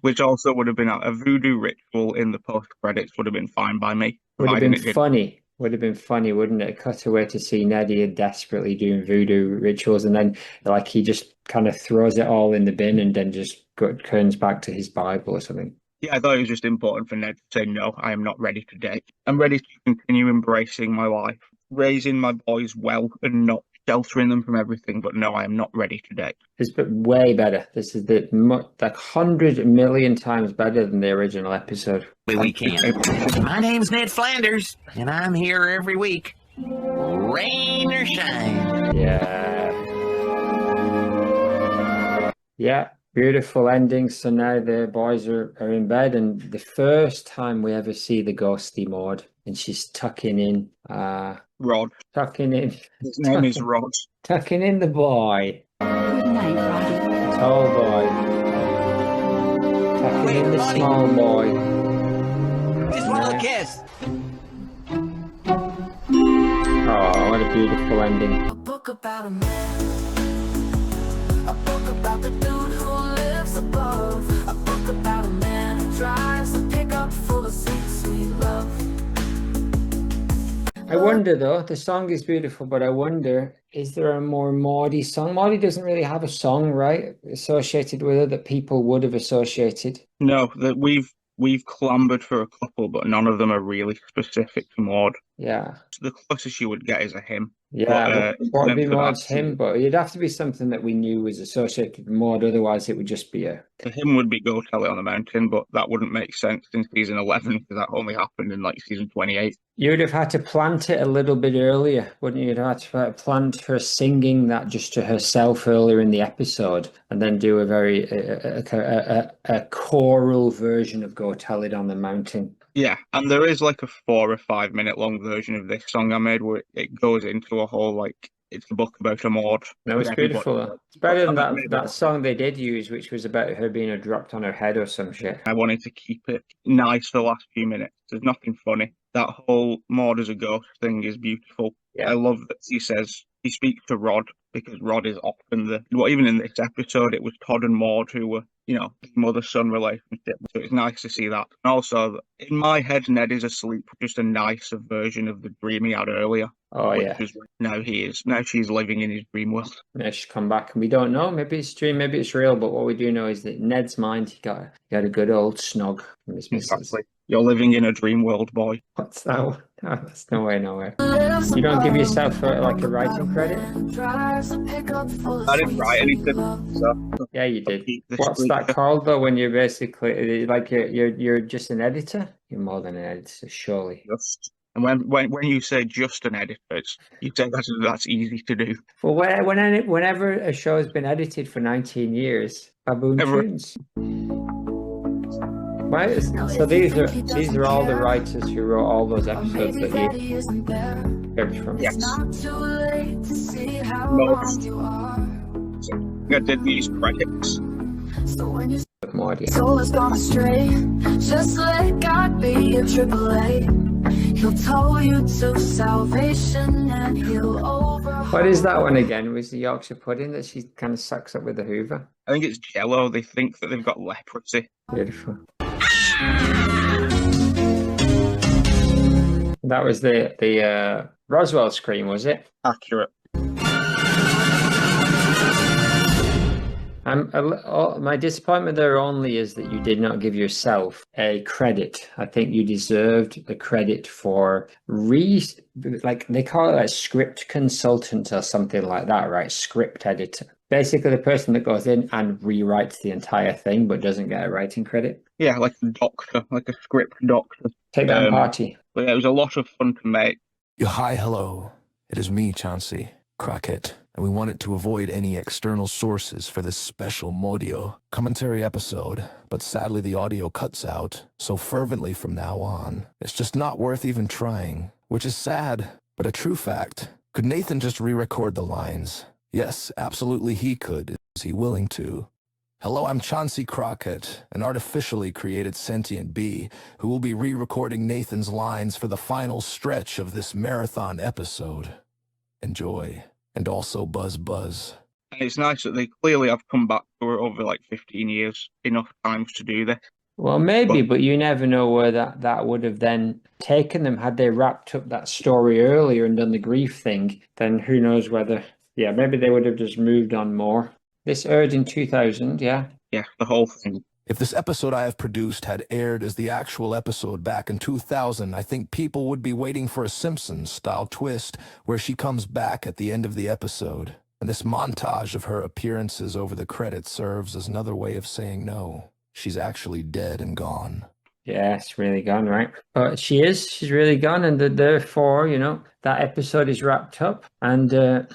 Which also would have been a voodoo ritual in the post-credits would have been fine by me. Would have been funny. Would have been funny, wouldn't it? Cut away to see Neddy desperately doing voodoo rituals, and then like he just kind of throws it all in the bin and then just turns back to his Bible or something. Yeah, I thought it was just important for Ned to say, no, I am not ready to date. I'm ready to continue embracing my life, raising my boys well and not sheltering them from everything, but no, I am not ready to date. It's way better. This is like 100 million times better than the original episode. we can. My name's Ned Flanders, and I'm here every week. Rain or shine. Yeah, beautiful ending. So now the boys are in bed, and the first time we ever see the ghosty Maude, and she's tucking in Rod. Tucking in. His name is Rod. Tucking in the boy. Good night, Roddy. Tall boy. Tucking in the small boy. Just one little kiss. Oh, what a beautiful ending. A book about a man. A book about the dude who lives above. A book about a man who drives a pickup full of sweet, sweet love. I wonder though, the song is beautiful, but I wonder, is there a more Maudy song? Maudy doesn't really have a song, right, associated with her that people would have associated. No, that we've clambered for a couple, but none of them are really specific to Maude. Yeah. So the closest you would get is a hymn. Yeah, in what would be terms of Maude's acting, him? But it'd have to be something that we knew was associated with Maude, otherwise it would just be a... for him would be Go Tell It on the Mountain, but that wouldn't make sense in season 11 because that only happened in like season 28. You'd have had to plant it a little bit earlier, wouldn't you? You'd have had to plant her singing that just to herself earlier in the episode, and then do a very a choral version of "Go Tell It on the Mountain." Yeah, and there is like a 4 or 5 minute long version of this song I made where it goes into a whole like it's a book about a Maude. No, it's beautiful. It's better than that song they did use, which was about her being dropped on her head or some shit. I wanted to keep it nice for the last few minutes. There's nothing funny. That whole Maude as a ghost thing is beautiful. Yeah. I love that he speaks to Rod because Rod is often even in this episode, it was Todd and Maude who were, mother-son relationship. So it's nice to see that. And also, in my head, Ned is asleep, just a nicer version of the dream he had earlier. Oh, yeah. Now she's living in his dream world. Yeah, she's come back, and we don't know. Maybe it's dream, maybe it's real. But what we do know is that Ned's mind, he got a good old snog from his missus. Exactly. You're living in a dream world, boy. What's that? Oh, that's no way, nowhere. You don't give yourself a writing credit? I didn't write anything. So yeah, you did. What's that called though? When you're basically like you're just an editor. You're more than an editor, surely. And when you say just an editor, you say that's easy to do. Well, whenever a show has been edited for 19 years, Baboon Tunes. Right? So these are all the writers who wrote all those episodes that you heard from. Yes. I did these credits. Maudio. Soul has gone astray. Just let God be your AAA. He'll tow you to salvation and he'll overhaul. What is that one again? Was the Yorkshire pudding that she kind of sucks up with the Hoover? I think it's Jello. They think that they've got leprosy. Beautiful. That was the Roswell scream, was it? Accurate. My disappointment there only is that you did not give yourself a credit. I think you deserved the credit for like they call it a script consultant or something like that, right? Script editor. Basically the person that goes in and rewrites the entire thing but doesn't get a writing credit. Yeah, like a doctor, like a script doctor. Take that party. But yeah, it was a lot of fun to make. Hi, hello. It is me, Chauncey Crockett, and we wanted to avoid any external sources for this special Maudio commentary episode, but sadly the audio cuts out so fervently from now on. It's just not worth even trying, which is sad, but a true fact. Could Nathan just re-record the lines? Yes, absolutely he could. Is he willing to? Hello, I'm Chauncey Crockett, an artificially created sentient bee who will be re-recording Nathan's lines for the final stretch of this marathon episode. Enjoy. And also buzz. And it's nice that they clearly have come back to her over like 15 years, enough times to do this. Well, maybe, but you never know where that would have then taken them. Had they wrapped up that story earlier and done the grief thing, then who knows whether... Yeah, maybe they would have just moved on more. This aired in 2000, yeah? Yeah, the whole thing. If this episode I have produced had aired as the actual episode back in 2000, I think people would be waiting for a Simpsons-style twist where she comes back at the end of the episode. And this montage of her appearances over the credits serves as another way of saying no. She's actually dead and gone. Yeah, it's really gone, right? But she's really gone, and therefore, that episode is wrapped up, and... a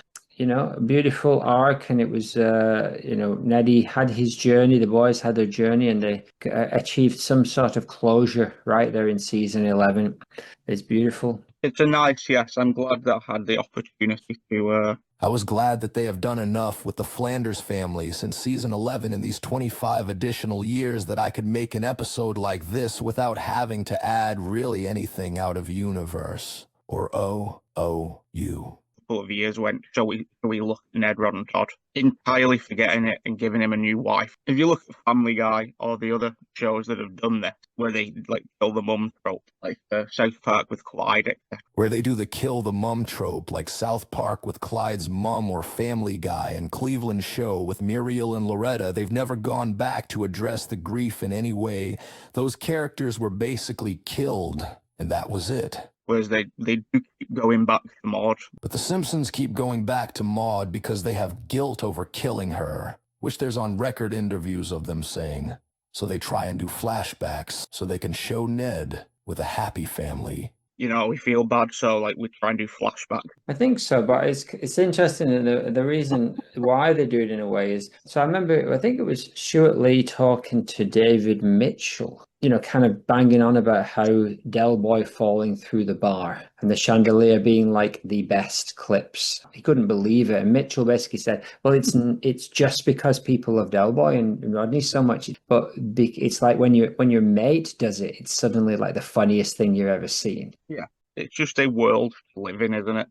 beautiful arc, and it was, Neddy had his journey, the boys had their journey, and they achieved some sort of closure right there in season 11. It's beautiful. It's a nice, yes. I'm glad that I had the opportunity to... I was glad that they have done enough with the Flanders family since season 11 in these 25 additional years that I could make an episode like this without having to add really anything out of universe or OOU. Of years went, shall we look at Ned, Rod and Todd, entirely forgetting it and giving him a new wife. If you look at Family Guy or the other shows that have done this, where they kill the mum trope, like South Park with Clyde, etc. Where they do the kill the mum trope, like South Park with Clyde's mum, or Family Guy and Cleveland Show with Muriel and Loretta, they've never gone back to address the grief in any way. Those characters were basically killed, and that was it. Whereas they do keep going back to Maude. But the Simpsons keep going back to Maude because they have guilt over killing her, which there's on record interviews of them saying. So they try and do flashbacks so they can show Ned with a happy family. You know, we feel bad, so like we try and do flashback. I think so, but it's interesting, and the reason why they do it in a way is, so I remember, I think it was Stuart Lee talking to David Mitchell, you know, kind of banging on about how Del Boy falling through the bar and the chandelier being like the best clips. He couldn't believe it, and Mitchell basically said, well, it's just because people love Del Boy and Rodney so much, but it's like when your mate does it, it's suddenly like the funniest thing you've ever seen. Yeah, it's just a world to live in, isn't it?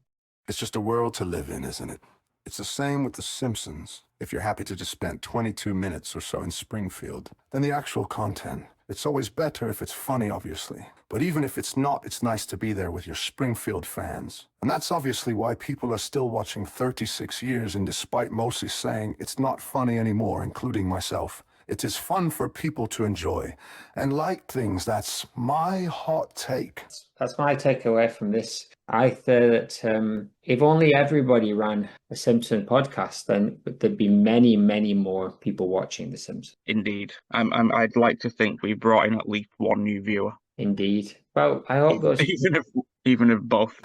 It's just a world to live in, isn't it? It's the same with The Simpsons. If you're happy to just spend 22 minutes or so in Springfield, then the actual content. It's always better if it's funny, obviously. But even if it's not, it's nice to be there with your Springfield fans. And that's obviously why people are still watching 36 years, and despite mostly saying it's not funny anymore, including myself, it is fun for people to enjoy and like things. That's my hot take. That's my takeaway from this. I think that if only everybody ran a Simpson podcast, then there'd be many, many more people watching The Simpsons. Indeed. I'd like to think we brought in at least one new viewer. Indeed. Well, I hope those... Even if both.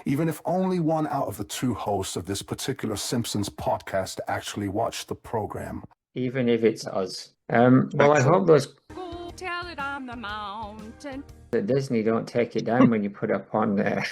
Even if only one out of the two hosts of this particular Simpsons podcast actually watched the program. Even if it's us. Well, I hope those... Go tell it on the mountain. That Disney don't take it down when you put up on there.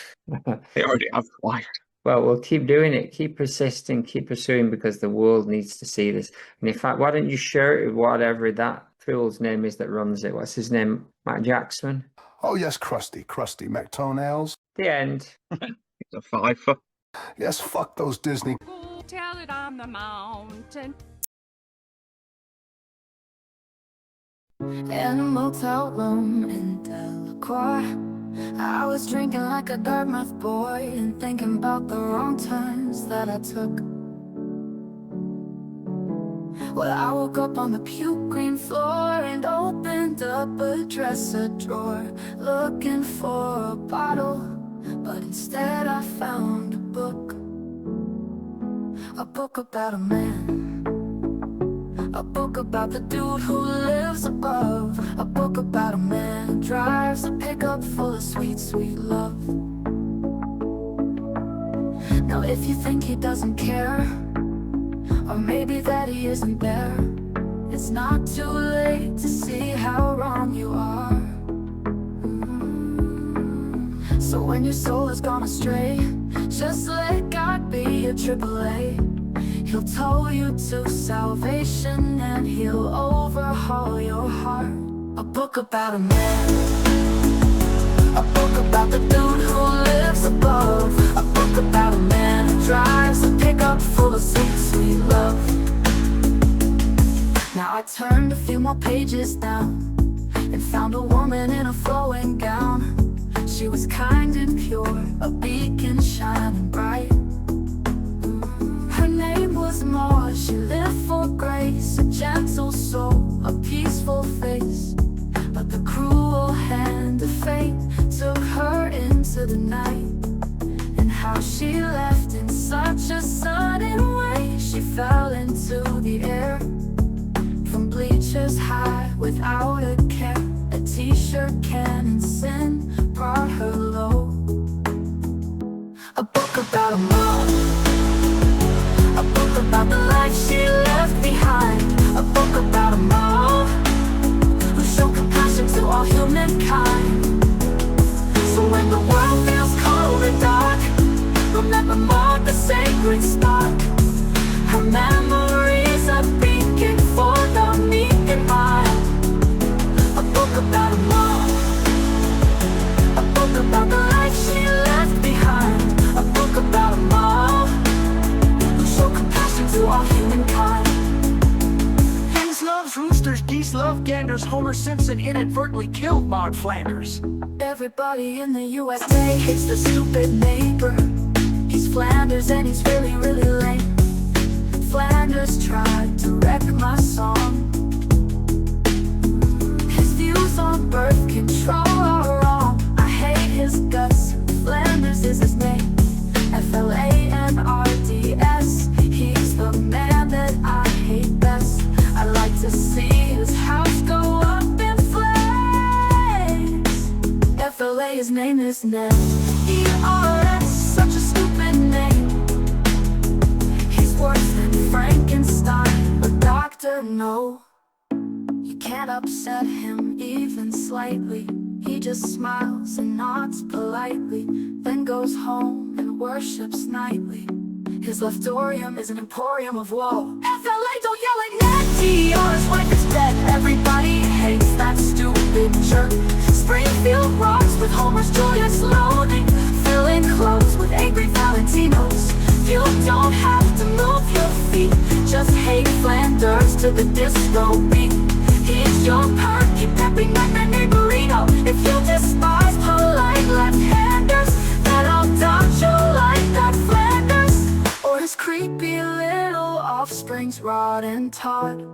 They already have twice. Well, we'll keep doing it, keep persisting, keep pursuing, because the world needs to see this. And in fact, why don't you share it with whatever that fool's name is that runs it? What's his name? Matt Jackson? Oh, yes, Krusty McToenails. The end. It's a fifer. Yes, fuck those Disney. Go tell it on the mountain. In a motel room in Delacroix, I was drinking like a Dartmouth boy and thinking about the wrong turns that I took. Well, I woke up on the puke green floor and opened up a dresser drawer, looking for a bottle, but instead I found a book about a man. A book about the dude who lives above. A book about a man who drives a pickup full of sweet, sweet love. Now if you think he doesn't care, or maybe that he isn't there, it's not too late to see how wrong you are. So when your soul has gone astray, just let God be your AAA. He'll tow you to salvation and he'll overhaul your heart. A book about a man. A book about the dude who lives above. A book about a man who drives a pickup full of sweet, sweet love. Now I turned a few more pages down and found a woman in a flowing gown. She was kind and pure, a beacon shining bright. Her name was Maude, she lived for grace, a gentle soul, a peaceful face. But the cruel hand of fate took her into the night, and how she left in such a sudden way. She fell into the air, from bleachers high without a care. A t-shirt can and sin brought her low. A book about a mom, a book about the life she left behind. A book about a mom who showed compassion to all humankind. So when the world feels cold and dark, remember Maude, the sacred spark. Her memories a beacon for the meek and mild. A book about a mom, a book about the life she left behind. A book about a mom who showed compassion to all humankind. Hens loves roosters, geese love ganders. Homer Simpson inadvertently killed Maude Flanders. Everybody in the USA hates the stupid neighbor. He's Flanders and he's really, really lame. Flanders tried to wreck my song. His views on birth control are wrong. I hate his guts, is his name. Flanrds. He's the man that I hate best. I like to see his house go up in flames. FLA, his name is Ned. ERS, such a stupid name. He's worse than Frankenstein, but doctor, no. You can't upset him even slightly. He just smiles and nods politely, then goes home and worships nightly. His leftorium is an emporium of woe. FLA, don't yell at Ned. DR's wife is dead. Everybody hates that stupid jerk. Springfield rocks with Homer's joyous loading, filling clothes with angry Valentinos. You don't have to move your feet, just hate Flanders to the disco beat. He's your perky, peppy nightmare neighborino. If you despise polite left-handers, then I'll dodge you like that Flanders, or his creepy little offsprings Rod and Todd.